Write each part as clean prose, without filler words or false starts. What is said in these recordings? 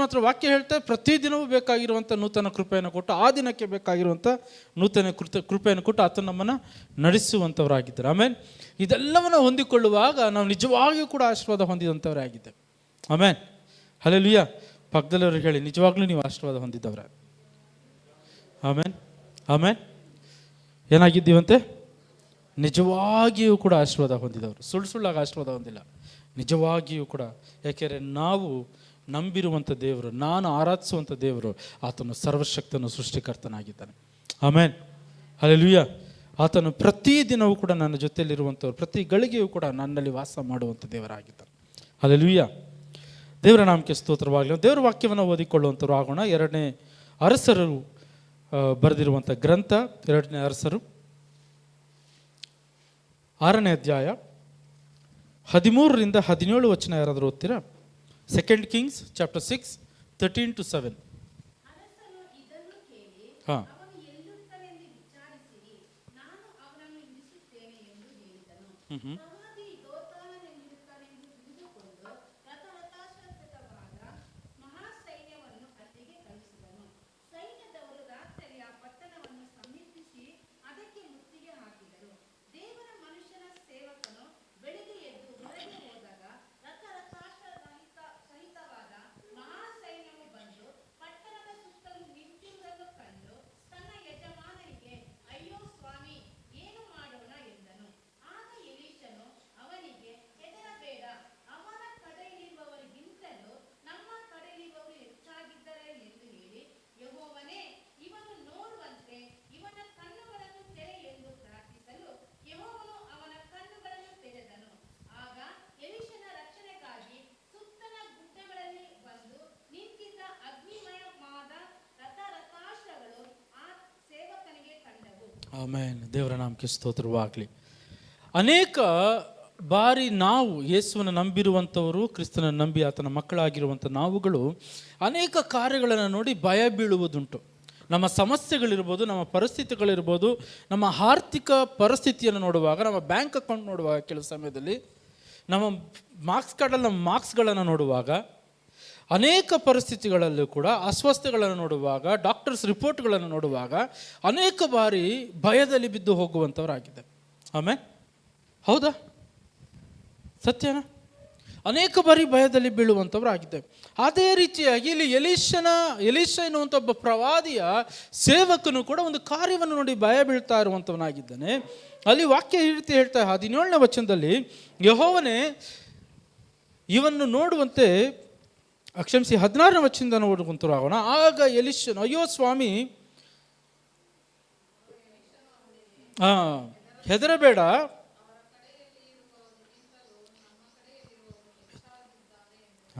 ಮಾತ್ರ ವಾಕ್ಯ ಹೇಳ್ತಾ ಪ್ರತಿದಿನವೂ ಬೇಕಾಗಿರುವಂಥ ನೂತನ ಕೃಪೆಯನ್ನು ಕೊಟ್ಟು ಆ ದಿನಕ್ಕೆ ಬೇಕಾಗಿರುವಂಥ ನೂತನ ಕೃಪೆಯನ್ನು ಕೊಟ್ಟು ಆತನು ನಮ್ಮನ್ನು ನಡೆಸುವಂಥವರಾಗಿದ್ದಾರೆ. ಆಮೇಲೆ ಇದೆಲ್ಲವನ್ನು ಹೊಂದಿಕೊಳ್ಳುವಾಗ ನಾವು ನಿಜವಾಗಿಯೂ ಕೂಡ ಆಶೀರ್ವಾದ ಹೊಂದಿದಂಥವರೇ ಆಗಿದ್ದೇವೆ. ಆಮೇಲೆ ಹಲ್ಲೆಲೂಯಾ. ಪಕ್ಕದಲ್ಲವ್ರಿಗೆ ಹೇಳಿ, ನಿಜವಾಗ್ಲೂ ನೀವು ಆಶೀರ್ವಾದ ಹೊಂದಿದ್ದವ್ರೆ. ಆಮೇಲೆ ಆಮೇಲೆ ಏನಾಗಿದ್ದೀವಂತೆ? ನಿಜವಾಗಿಯೂ ಕೂಡ ಆಶೀರ್ವಾದ ಹೊಂದಿದವರು. ಸುಳ್ಳಾಗ ಆಶೀರ್ವಾದ ಹೊಂದಿಲ್ಲ, ನಿಜವಾಗಿಯೂ ಕೂಡ. ಯಾಕೆಂದರೆ ನಾವು ನಂಬಿರುವಂಥ ದೇವರು, ನಾನು ಆರಾಧಿಸುವಂಥ ದೇವರು ಆತನು ಸರ್ವಶಕ್ತನು ಸೃಷ್ಟಿಕರ್ತನಾಗಿದ್ದಾನೆ. ಆಮೇಲೆ ಹಲ್ಲೆಲೂಯಾ. ಆತನು ಪ್ರತಿದಿನವೂ ಕೂಡ ನನ್ನ ಜೊತೆಯಲ್ಲಿರುವಂಥವ್ರು, ಪ್ರತಿ ಗಳಿಗೆಯೂ ಕೂಡ ನನ್ನಲ್ಲಿ ವಾಸ ಮಾಡುವಂಥ ದೇವರಾಗಿದ್ದಾನೆ. ಹಲ್ಲೆಲೂಯಾ. ದೇವರ ನಾಮಕ್ಕೆ ಸ್ತೋತ್ರವಾಗಲಿ. ದೇವರ ವಾಕ್ಯವನ್ನು ಓದಿಕೊಳ್ಳುವಂಥವ್ರು ಆಗೋಣ. 2ನೇ ಅರಸರು ಬರೆದಿರುವಂಥ ಗ್ರಂಥ 2ನೇ ಅರಸರು 6ನೇ ಅಧ್ಯಾಯ 13ರಿಂದ 17 ವಚನ ಯಾರಾದರೂ ಓದ್ತೀರಾ? 2 Kings chapter 6 13-7. ಹಾಂ. ಆಮೇನ್. ದೇವರ ನಾಮಕ್ಕೆ ಸ್ತೋತ್ರವಾಗಲಿ. ಅನೇಕ ಬಾರಿ ನಾವು ಯೇಸುವನ್ನು ನಂಬಿರುವಂಥವರು, ಕ್ರಿಸ್ತನನ್ನು ನಂಬಿ ಆತನ ಮಕ್ಕಳಾಗಿರುವಂಥ ನಾವುಗಳು ಅನೇಕ ಕಾರ್ಯಗಳನ್ನು ನೋಡಿ ಭಯ ಬೀಳುವುದುಂಟು. ನಮ್ಮ ಸಮಸ್ಯೆಗಳಿರ್ಬೋದು, ನಮ್ಮ ಪರಿಸ್ಥಿತಿಗಳಿರ್ಬೋದು, ನಮ್ಮ ಆರ್ಥಿಕ ಪರಿಸ್ಥಿತಿಯನ್ನು ನೋಡುವಾಗ, ನಮ್ಮ ಬ್ಯಾಂಕ್ ಅಕೌಂಟ್ ನೋಡುವಾಗ, ಕೆಲವು ಸಮಯದಲ್ಲಿ ನಮ್ಮ ಮಾರ್ಕ್ಸ್ ಕಾರ್ಡಲ್ಲಿ ನಮ್ಮ ಮಾರ್ಕ್ಸ್ಗಳನ್ನು ನೋಡುವಾಗ, ಅನೇಕ ಪರಿಸ್ಥಿತಿಗಳಲ್ಲೂ ಕೂಡ ಅಸ್ವಸ್ಥತೆಗಳನ್ನು ನೋಡುವಾಗ, ಡಾಕ್ಟರ್ಸ್ ರಿಪೋರ್ಟ್ಗಳನ್ನು ನೋಡುವಾಗ ಅನೇಕ ಬಾರಿ ಭಯದಲ್ಲಿ ಬಿದ್ದು ಹೋಗುವಂಥವರಾಗಿದ್ದಾರೆ. ಆಮೇಲೆ ಹೌದಾ? ಸತ್ಯನಾ? ಅನೇಕ ಬಾರಿ ಭಯದಲ್ಲಿ ಬೀಳುವಂಥವರಾಗಿದ್ದೇವೆ. ಅದೇ ರೀತಿಯಾಗಿ ಇಲ್ಲಿ ಎಲೀಷ ಎನ್ನುವಂಥ ಒಬ್ಬ ಪ್ರವಾದಿಯ ಸೇವಕನು ಕೂಡ ಒಂದು ಕಾರ್ಯವನ್ನು ನೋಡಿ ಭಯ ಬೀಳ್ತಾ ಇರುವಂಥವನಾಗಿದ್ದಾನೆ. ಅಲ್ಲಿ ವಾಕ್ಯ ಈ ರೀತಿ ಹೇಳ್ತಾ 17ನೇ ವಚನದಲ್ಲಿ, ಯೆಹೋವನೇ ಇವನ್ನು ನೋಡುವಂತೆ, ಕ್ಷಮಿಸಿ 16ನೇ ವಚನದಿಂದ ನೋಡುವಂತರು ಆಗೋಣ. ಆಗ ಎಲೀಷನು, ಅಯ್ಯೋ ಸ್ವಾಮಿ, ಹೆದರಬೇಡ,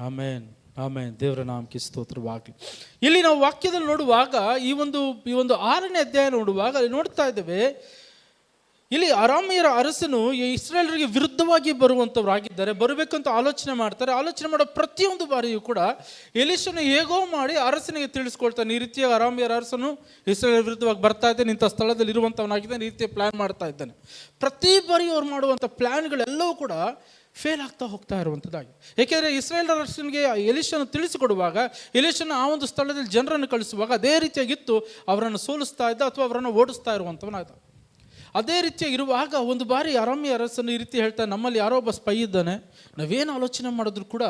ಆಮೇನ್ ಆಮೇನ್. ದೇವರ ನಾಮಕ್ಕೆ ಸ್ತೋತ್ರವಾಗಲಿ. ಇಲ್ಲಿ ನಾವು ವಾಕ್ಯದಲ್ಲಿ ನೋಡುವಾಗ ಈ ಒಂದು 6ನೇ ಅಧ್ಯಾಯ ನೋಡುವಾಗ ಅಲ್ಲಿ ನೋಡ್ತಾ ಇದ್ದೇವೆ, ಇಲ್ಲಿ ಅರಾಮ್ಯರ ಅರಸನು ಇಸ್ರಾಯೇಲರಿಗೆ ವಿರುದ್ಧವಾಗಿ ಬರುವಂಥವ್ರಾಗಿದ್ದಾರೆ. ಬರಬೇಕಂತ ಆಲೋಚನೆ ಮಾಡ್ತಾರೆ. ಆಲೋಚನೆ ಮಾಡೋ ಪ್ರತಿಯೊಂದು ಬಾರಿಯೂ ಕೂಡ ಎಲೀಷನು ಹೇಗೋ ಮಾಡಿ ಅರಸನಿಗೆ ತಿಳಿಸ್ಕೊಳ್ತಾನೆ, ಈ ರೀತಿಯಾಗಿ ಅರಾಮ್ಯರ ಅರಸನು ಇಸ್ರಾಯೇಲ್ ವಿರುದ್ಧವಾಗಿ ಬರ್ತಾ ಇದ್ದಾನೆ, ಇಂಥ ಸ್ಥಳದಲ್ಲಿ ಇರುವಂಥವನಾಗಿದ್ದಾನೆ, ಈ ರೀತಿಯ ಪ್ಲ್ಯಾನ್ ಮಾಡ್ತಾ ಇದ್ದಾನೆ. ಪ್ರತಿ ಬಾರಿ ಅವ್ರು ಮಾಡುವಂಥ ಪ್ಲ್ಯಾನ್ಗಳೆಲ್ಲವೂ ಕೂಡ ಫೇಲ್ ಆಗ್ತಾ ಹೋಗ್ತಾ ಇರುವಂಥದ್ದಾಗಿ. ಏಕೆಂದರೆ ಇಸ್ರಾಯೇಲ್ ಅರಸನಿಗೆ ಎಲೀಷನು ತಿಳಿಸಿಕೊಡುವಾಗ, ಎಲೀಷನು ಆ ಒಂದು ಸ್ಥಳದಲ್ಲಿ ಜನರನ್ನು ಕಳಿಸುವಾಗ ಅದೇ ರೀತಿಯಾಗಿತ್ತು, ಅವರನ್ನು ಸೋಲಿಸ್ತಾ ಇದ್ದ ಅಥವಾ ಅವರನ್ನು ಓಡಿಸ್ತಾ ಇರುವಂಥವನಾದ. ಅದೇ ರೀತಿಯಾಗಿ ಇರುವಾಗ ಒಂದು ಬಾರಿ ಅರಾಮ್ಯ ಅರಸನು ಈ ರೀತಿ ಹೇಳ್ತಾನೆ, ನಮ್ಮಲ್ಲಿ ಯಾರೋ ಒಬ್ಬ ಸ್ಪೈ ಇದ್ದಾನೆ, ನಾವೇನು ಆಲೋಚನೆ ಮಾಡಿದ್ರು ಕೂಡ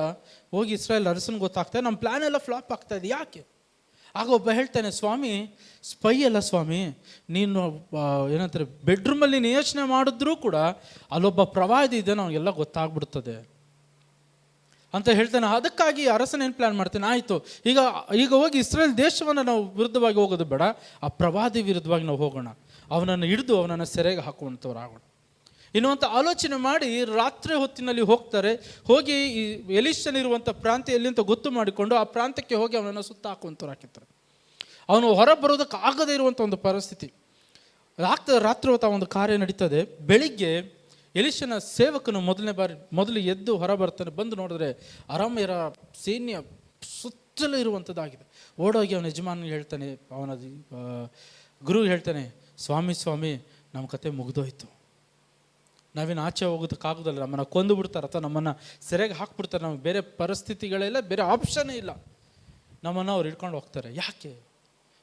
ಹೋಗಿ ಇಸ್ರಾಯೇಲ್ ಅರಸನಿಗೆ ಗೊತ್ತಾಗ್ತಾನೆ, ನಮ್ಮ ಪ್ಲ್ಯಾನ್ ಎಲ್ಲ ಫ್ಲಾಪ್ ಆಗ್ತಾ ಇದೆ, ಯಾಕೆ? ಆಗ ಒಬ್ಬ ಹೇಳ್ತಾನೆ, ಸ್ವಾಮಿ ಸ್ಪೈ ಅಲ್ಲ ಸ್ವಾಮಿ, ನೀನು ಏನಂತಾರೆ ಬೆಡ್ರೂಮಲ್ಲಿ ನೀನು ಯೋಚನೆ ಮಾಡಿದ್ರೂ ಕೂಡ ಅಲ್ಲೊಬ್ಬ ಪ್ರವಾದಿ ಇದೆ, ನಮಗೆಲ್ಲ ಗೊತ್ತಾಗ್ಬಿಡ್ತದೆ ಅಂತ ಹೇಳ್ತಾನೆ. ಅದಕ್ಕಾಗಿ ಅರಸನ ಏನು ಪ್ಲ್ಯಾನ್ ಮಾಡ್ತಾನೆ, ಆಯಿತು ಈಗ ಹೋಗಿ ಇಸ್ರೇಲ್ ದೇಶವನ್ನು ನಾವು ವಿರುದ್ಧವಾಗಿ ಹೋಗೋದು ಬೇಡ, ಆ ಪ್ರವಾದಿ ವಿರುದ್ಧವಾಗಿ ನಾವು ಹೋಗೋಣ, ಅವನನ್ನು ಹಿಡಿದು ಅವನನ್ನು ಸೆರೆಗೆ ಹಾಕುವಂಥವ್ರಾಗೋಣ ಇನ್ನುವಂಥ ಆಲೋಚನೆ ಮಾಡಿ ರಾತ್ರಿ ಹೊತ್ತಿನಲ್ಲಿ ಹೋಗ್ತಾರೆ. ಹೋಗಿ ಈ ಎಲೀಷನಿರುವಂಥ ಪ್ರಾಂತ್ಯ ಎಲ್ಲಿ ಅಂತ ಗೊತ್ತು ಮಾಡಿಕೊಂಡು ಆ ಪ್ರಾಂತ್ಯಕ್ಕೆ ಹೋಗಿ ಅವನನ್ನು ಸುತ್ತ ಹಾಕುವಂಥವ್ರು ಹಾಕಿರ್ತಾರೆ. ಅವನು ಹೊರ ಬರೋದಕ್ಕೆ ಆಗದೇ ಇರುವಂಥ ಒಂದು ಪರಿಸ್ಥಿತಿ ಆಗ್ತದೆ. ರಾತ್ರಿ ಹೊತ್ತು ಒಂದು ಕಾರ್ಯ ನಡೀತದೆ. ಬೆಳಿಗ್ಗೆ ಎಲೀಷನ ಸೇವಕನು ಮೊದಲು ಎದ್ದು ಹೊರ ಬರ್ತಾನೆ. ಬಂದು ನೋಡಿದ್ರೆ ಅರಾಮ್ಯರ ಸೈನ್ಯ ಸುತ್ತಲೂ ಇರುವಂಥದ್ದಾಗಿದೆ. ಓಡೋಗಿ ಅವನ ಯಜಮಾನಿಗೆ ಹೇಳ್ತಾನೆ, ಅವನ ಗುರು ಹೇಳ್ತಾನೆ, ಸ್ವಾಮಿ ನಮ್ಮ ಕತೆ ಮುಗಿದೋಯ್ತು, ನಾವೇನು ಆಚೆ ಹೋಗೋದಕ್ಕಾಗೋದಲ್ಲ, ನಮ್ಮನ್ನು ಕೊಂದು ಬಿಡ್ತಾರೆ ಅಥವಾ ನಮ್ಮನ್ನು ಸೆರೆಗೆ ಹಾಕ್ಬಿಡ್ತಾರೆ, ನಮಗೆ ಬೇರೆ ಪರಿಸ್ಥಿತಿಗಳೆಲ್ಲ, ಬೇರೆ ಆಪ್ಷನ್ನೇ ಇಲ್ಲ, ನಮ್ಮನ್ನು ಅವ್ರು ಹಿಡ್ಕೊಂಡು ಹೋಗ್ತಾರೆ.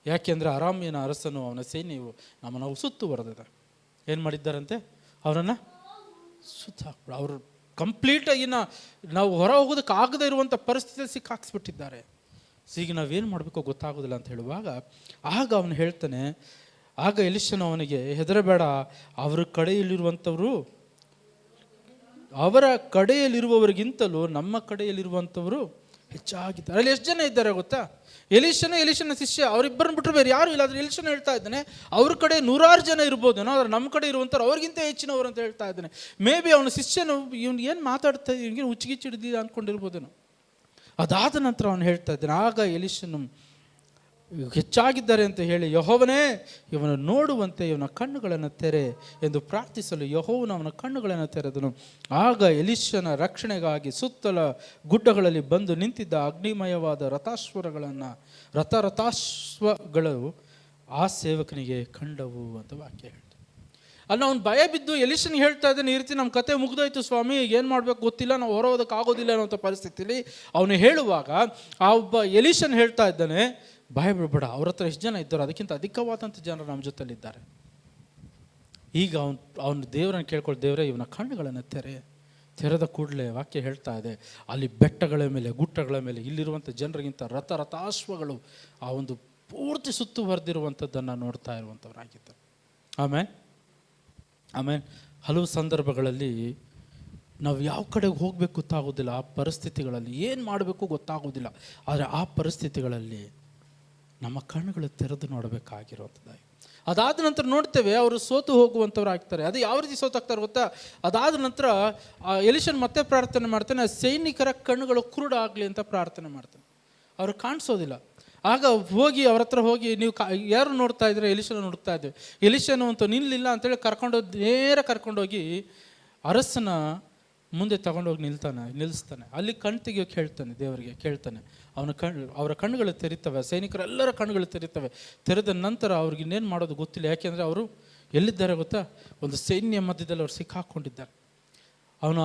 ಯಾಕೆಂದರೆ ಅರಾಮ್ಯನ ಅರಸನು ಅವನ ಸೈನ್ಯವು ನಮ್ಮನ್ನು ಸುತ್ತುವರೆದಿದೆ. ಏನು ಮಾಡಿದ್ದಾರಂತೆ? ಅವರನ್ನು ಸುತ್ತ ಅವರು ಕಂಪ್ಲೀಟಾಗಿ ನಾವು ಹೊರ ಹೋಗೋದಕ್ಕೆ ಆಗದೇ ಇರುವಂಥ ಪರಿಸ್ಥಿತಿಯಲ್ಲಿ ಸಿಕ್ಕಾಕ್ಸ್ಬಿಟ್ಟಿದ್ದಾರೆ. ಈಗ ನಾವೇನು ಮಾಡಬೇಕೋ ಗೊತ್ತಾಗೋದಿಲ್ಲ ಅಂತ ಹೇಳುವಾಗ ಆಗ ಅವನು ಹೇಳ್ತಾನೆ, ಆಗ ಎಲಿಷನು ಅವನಿಗೆ, ಹೆದರಬೇಡ, ಅವರ ಕಡೆಯಲ್ಲಿರುವವರಿಗಿಂತಲೂ ನಮ್ಮ ಕಡೆಯಲ್ಲಿರುವಂಥವರು ಹೆಚ್ಚಾಗಿದ್ದಾರೆ. ಅಲ್ಲಿ ಎಷ್ಟು ಜನ ಇದ್ದಾರೆ ಗೊತ್ತಾ? ಎಲಿಷನ ಶಿಷ್ಯ ಅವರಿಬ್ಬರನ್ನ ಬಿಟ್ಟರೆ ಬೇರೆ ಯಾರು ಇಲ್ಲ. ಆದರೆ ಎಲಿಷನ ಹೇಳ್ತಾ ಇದ್ದಾನೆ ಅವ್ರ ಕಡೆ 100 ಜನ ಇರ್ಬೋದೇನೋ, ಆದರೆ ನಮ್ಮ ಕಡೆ ಇರುವಂಥವ್ರು ಅವ್ರಿಗಿಂತ ಹೆಚ್ಚಿನವರು ಅಂತ ಹೇಳ್ತಾ ಇದ್ದಾನೆ. ಮೇ ಬಿ ಅವನ ಶಿಷ್ಯನು ಇವನು ಏನು ಮಾತಾಡ್ತಾ ಇವನಿಗೆ ಹುಚ್ಚಿಗಿಚ್ಚಿಡ್ದಿಲ್ಲ ಅಂದ್ಕೊಂಡಿರ್ಬೋದೇನೋ. ಅದಾದ ನಂತರ ಅವನು ಹೇಳ್ತಾ ಇದ್ದಾನೆ, ಆಗ ಎಲಿಷನು ಹೆಚ್ಚಾಗಿದ್ದಾರೆ ಅಂತ ಹೇಳಿ, ಯೆಹೋವನೇ ಇವನು ನೋಡುವಂತೆ ಇವನ ಕಣ್ಣುಗಳನ್ನು ತೆರೆ ಎಂದು ಪ್ರಾರ್ಥಿಸಲು ಯೆಹೋವನು ಅವನ ಕಣ್ಣುಗಳನ್ನು ತೆರೆದನು. ಆಗ ಎಲಿಷನ ರಕ್ಷಣೆಗಾಗಿ ಸುತ್ತಲ ಗುಡ್ಡಗಳಲ್ಲಿ ಬಂದು ನಿಂತಿದ್ದ ಅಗ್ನಿಮಯವಾದ ರಥಾಶ್ವಗಳು ಆ ಸೇವಕನಿಗೆ ಕಂಡವು ಅಂತ ವಾಕ್ಯ ಹೇಳ್ತಾರೆ. ಅಲ್ಲಿ ಅವನು ಭಯ ಬಿದ್ದು ಎಲಿಷನ್ ಹೇಳ್ತಾ ಇದ್ದಾನೆ, ಈ ರೀತಿ ನಮ್ಮ ಕತೆ ಮುಗ್ದೋಯ್ತು ಸ್ವಾಮಿ, ಏನು ಮಾಡಬೇಕು ಗೊತ್ತಿಲ್ಲ, ನಾವು ಹೊರೋದಕ್ಕೆ ಆಗೋದಿಲ್ಲ ಅನ್ನೋಂಥ ಪರಿಸ್ಥಿತಿಯಲ್ಲಿ ಅವನು ಹೇಳುವಾಗ ಆ ಒಬ್ಬ ಎಲಿಷನ್ ಹೇಳ್ತಾ ಇದ್ದಾನೆ, ಭಯ ಬಿಡಬೇಡ, ಅವ್ರ ಹತ್ರ ಎಷ್ಟು ಜನ ಇದ್ದಾರೆ ಅದಕ್ಕಿಂತ ಅಧಿಕವಾದಂಥ ಜನರು ನಮ್ಮ ಜೊತೆಲಿದ್ದಾರೆ. ಈಗ ಅವನು ದೇವರನ್ನು ಕೇಳ್ಕೊಂಡು, ದೇವರೇ ಇವನ ಕಣ್ಣುಗಳನ್ನು ತೆರೆದ ಕೂಡಲೇ ವಾಕ್ಯ ಹೇಳ್ತಾ ಇದೆ, ಅಲ್ಲಿ ಬೆಟ್ಟಗಳ ಮೇಲೆ ಗುಟ್ಟಗಳ ಮೇಲೆ ಇಲ್ಲಿರುವಂಥ ಜನರಿಗಿಂತ ರಥಾಶ್ವಗಳು ಆ ಒಂದು ಪೂರ್ತಿ ಸುತ್ತುವರೆದಿರುವಂಥದ್ದನ್ನು ನೋಡ್ತಾ ಇರುವಂಥವರಾಗಿದ್ದಾರೆ. ಆಮೇಲೆ ಹಲವು ಸಂದರ್ಭಗಳಲ್ಲಿ ನಾವು ಯಾವ ಕಡೆಗೆ ಹೋಗಬೇಕು ಗೊತ್ತಾಗೋದಿಲ್ಲ, ಆ ಪರಿಸ್ಥಿತಿಗಳಲ್ಲಿ ಏನು ಮಾಡಬೇಕು ಗೊತ್ತಾಗೋದಿಲ್ಲ. ಆದರೆ ಆ ಪರಿಸ್ಥಿತಿಗಳಲ್ಲಿ ನಮ್ಮ ಕಣ್ಣುಗಳು ತೆರೆದು ನೋಡಬೇಕಾಗಿರುವಂಥದ್ದಾಗಿ. ಅದಾದ ನಂತರ ನೋಡ್ತೇವೆ ಅವರು ಸೋತು ಹೋಗುವಂಥವ್ರು ಆಗ್ತಾರೆ. ಅದು ಯಾವ ರೀತಿ ಸೋತಾಗ್ತಾರೆ ಗೊತ್ತಾ? ಅದಾದ ನಂತರ ಎಲಿಷನ್ ಮತ್ತೆ ಪ್ರಾರ್ಥನೆ ಮಾಡ್ತಾನೆ, ಸೈನಿಕರ ಕಣ್ಣುಗಳು ಕುರುಡಾಗಲಿ ಅಂತ ಪ್ರಾರ್ಥನೆ ಮಾಡ್ತಾನೆ. ಅವರು ಕಾಣಿಸೋದಿಲ್ಲ. ಆಗ ಹೋಗಿ ಅವ್ರ ಹತ್ರ ಹೋಗಿ, ನೀವು ಯಾರು ನೋಡ್ತಾ ಇದ್ರೆ? ಎಲಿಷನ ನೋಡ್ತಾ ಇದ್ದೇವೆ. ಎಲಿಷನು ಅಂತೂ ನಿಲ್ಲಿಲ್ಲ ಅಂತೇಳಿ ನೇರ ಕರ್ಕೊಂಡೋಗಿ ಅರಸನ ಮುಂದೆ ತಗೊಂಡೋಗಿ ನಿಲ್ಲಿಸ್ತಾನೆ. ಅಲ್ಲಿ ಕಣ್ ತೆಗಿಯೋಕೆ ಹೇಳ್ತಾನೆ, ದೇವರಿಗೆ ಕೇಳ್ತಾನೆ. ಅವರ ಕಣ್ಣುಗಳು ತೆರಿತವೆ, ಸೈನಿಕರೆಲ್ಲರ ಕಣ್ಣುಗಳು ತೆರಿತವೆ. ತೆರೆದ ನಂತರ ಅವ್ರಿಗೆ ಇನ್ನೇನು ಮಾಡೋದು ಗೊತ್ತಿಲ್ಲ. ಯಾಕೆಂದರೆ ಅವರು ಎಲ್ಲಿದ್ದಾರೆ ಗೊತ್ತಾ? ಒಂದು ಸೈನ್ಯ ಮಧ್ಯದಲ್ಲಿ ಅವ್ರು ಸಿಕ್ಕಾಕೊಂಡಿದ್ದಾರೆ. ಅವನು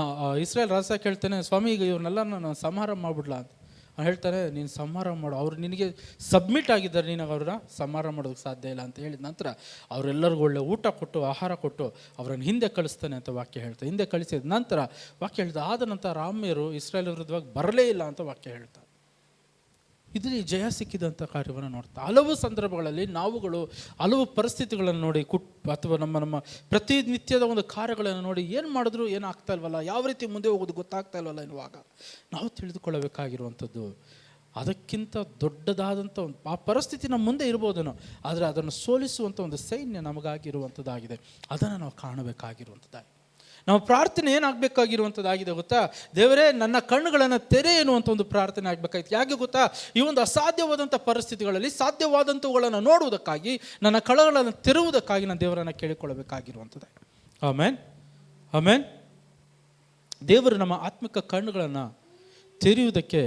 ಇಸ್ರೇಲ್ ರಾಜ ಕೇಳ್ತಾನೆ, ಸ್ವಾಮಿ ಈಗ ಇವ್ರನ್ನೆಲ್ಲ ನಾನು ಸಂಹಾರ ಮಾಡಿಬಿಡ್ಲಾ ಅಂತ. ಅವ್ನು ಹೇಳ್ತಾನೆ, ನೀನು ಸಂಹಾರ ಮಾಡು, ಅವ್ರು ನಿನಗೆ ಸಬ್ಮಿಟ್ ಆಗಿದ್ದಾರೆ, ನೀನು ಅವ್ರನ್ನ ಸಂಹಾರ ಮಾಡೋದಕ್ಕೆ ಸಾಧ್ಯ ಇಲ್ಲ ಅಂತ ಹೇಳಿದ ನಂತರ ಅವರೆಲ್ಲರಿಗೂ ಒಳ್ಳೆ ಊಟ ಕೊಟ್ಟು ಆಹಾರ ಕೊಟ್ಟು ಅವರನ್ನು ಹಿಂದೆ ಕಳಿಸ್ತಾನೆ ಅಂತ ವಾಕ್ಯ ಹೇಳ್ತಾರೆ. ಹಿಂದೆ ಕಳಿಸಿದ ನಂತರ ವಾಕ್ಯ ಹೇಳ್ತಾ, ಆದ ನಂತರ ಅರಾಮ್ಯರು ಇಸ್ರೇಲ್ ವಿರುದ್ಧವಾಗಿ ಬರಲೇ ಇಲ್ಲ ಅಂತ ವಾಕ್ಯ ಹೇಳ್ತಾರೆ. ಇದರಲ್ಲಿ ಜಯ ಸಿಕ್ಕಿದಂಥ ಕಾರ್ಯವನ್ನು ನೋಡ್ತಾ ಹಲವು ಸಂದರ್ಭಗಳಲ್ಲಿ ನಾವುಗಳು ಹಲವು ಪರಿಸ್ಥಿತಿಗಳನ್ನು ನೋಡಿ ಅಥವಾ ನಮ್ಮ ಪ್ರತಿನಿತ್ಯದ ಒಂದು ಕಾರ್ಯಗಳನ್ನು ನೋಡಿ ಏನು ಮಾಡಿದ್ರು ಏನಾಗ್ತಾ ಇಲ್ವಲ್ಲ, ಯಾವ ರೀತಿ ಮುಂದೆ ಹೋಗೋದು ಗೊತ್ತಾಗ್ತಾ ಇಲ್ವಲ್ಲ ಎನ್ನುವಾಗ ನಾವು ತಿಳಿದುಕೊಳ್ಳಬೇಕಾಗಿರುವಂಥದ್ದು, ಅದಕ್ಕಿಂತ ದೊಡ್ಡದಾದಂಥ ಒಂದು ಆ ಪರಿಸ್ಥಿತಿ ನಮ್ಮ ಮುಂದೆ ಇರ್ಬೋದೇನೋ, ಆದರೆ ಅದನ್ನು ಸೋಲಿಸುವಂಥ ಒಂದು ಸೈನ್ಯ ನಮಗಾಗಿರುವಂಥದ್ದಾಗಿದೆ. ಅದನ್ನು ನಾವು ಕಾಣಬೇಕಾಗಿರುವಂಥದ್ದಾಗಿದೆ. ನಾವು ಪ್ರಾರ್ಥನೆ ಏನಾಗಬೇಕಾಗಿರುವಂಥದ್ದಾಗಿದೆ ಗೊತ್ತಾ? ದೇವರೇ ನನ್ನ ಕಣ್ಣುಗಳನ್ನು ತೆರೆ ಎನ್ನುವಂಥ ಒಂದು ಪ್ರಾರ್ಥನೆ ಆಗಬೇಕಾಯ್ತು. ಯಾಕೆ ಗೊತ್ತಾ? ಈ ಒಂದು ಅಸಾಧ್ಯವಾದಂಥ ಪರಿಸ್ಥಿತಿಗಳಲ್ಲಿ ಸಾಧ್ಯವಾದಂಥವುಗಳನ್ನು ನೋಡುವುದಕ್ಕಾಗಿ, ನನ್ನ ಕಣ್ಣುಗಳನ್ನು ತೆರೆಯುವುದಕ್ಕಾಗಿ ನಾನು ದೇವರನ್ನು ಕೇಳಿಕೊಳ್ಳಬೇಕಾಗಿರುವಂಥದ್ದು. ಆಮೇನ್. ದೇವರು ನಮ್ಮ ಆತ್ಮಿಕ ಕಣ್ಣುಗಳನ್ನು ತೆರೆಯುವುದಕ್ಕೆ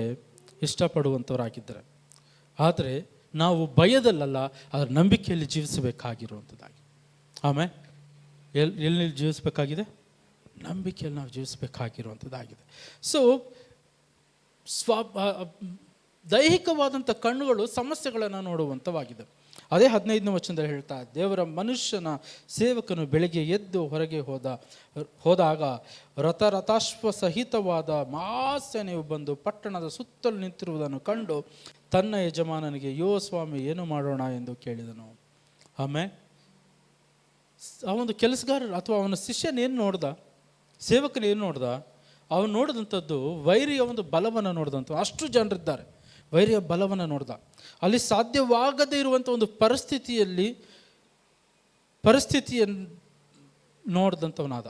ಇಷ್ಟಪಡುವಂಥವರಾಗಿದ್ದಾರೆ. ಆದರೆ ನಾವು ಭಯದಲ್ಲಲ್ಲ, ಅದರ ನಂಬಿಕೆಯಲ್ಲಿ ಜೀವಿಸಬೇಕಾಗಿರುವಂಥದ್ದಾಗಿ. ಆಮೇಲೆ ಎಲ್ಲಿ ಜೀವಿಸಬೇಕಾಗಿದೆ? ನಂಬಿಕೆಯಲ್ಲಿ ನಾವು ಜೀವಿಸಬೇಕಾಗಿರುವಂಥದ್ದಾಗಿದೆ. ಸೊ ದೈಹಿಕವಾದಂಥ ಕಣ್ಣುಗಳು ಸಮಸ್ಯೆಗಳನ್ನು ನೋಡುವಂಥವಾಗಿದೆ. ಅದೇ 15ನೇ ವಚನದಲ್ಲಿ ಹೇಳ್ತಾ, ದೇವರ ಮನುಷ್ಯನ ಸೇವಕನು ಬೆಳಗ್ಗೆ ಎದ್ದು ಹೊರಗೆ ಹೋದಾಗ ರಥಾಶ್ವ ಸಹಿತವಾದ ಮಹಾಸೇನೆಯು ಬಂದು ಪಟ್ಟಣದ ಸುತ್ತಲೂ ನಿಂತಿರುವುದನ್ನು ಕಂಡು ತನ್ನ ಯಜಮಾನನಿಗೆ, ಯೋ ಸ್ವಾಮಿ, ಏನು ಮಾಡೋಣ ಎಂದು ಕೇಳಿದನು. ಆಮೇಲೆ ಆ ಒಂದು ಕೆಲಸಗಾರ ಅಥವಾ ಅವನ ಶಿಷ್ಯನೇನು ನೋಡ್ದ, ಸೇವಕನೇನು ನೋಡ್ದ? ಅವನು ನೋಡಿದಂಥದ್ದು ವೈರಿಯ ಒಂದು ಬಲವನ್ನು ನೋಡಿದಂಥ, ಅಷ್ಟು ಜನರಿದ್ದಾರೆ, ವೈರಿಯ ಬಲವನ್ನು ನೋಡ್ದ. ಅಲ್ಲಿ ಸಾಧ್ಯವಾಗದೇ ಇರುವಂಥ ಒಂದು ಪರಿಸ್ಥಿತಿಯನ್ನು ನೋಡಿದಂಥವನಾದ.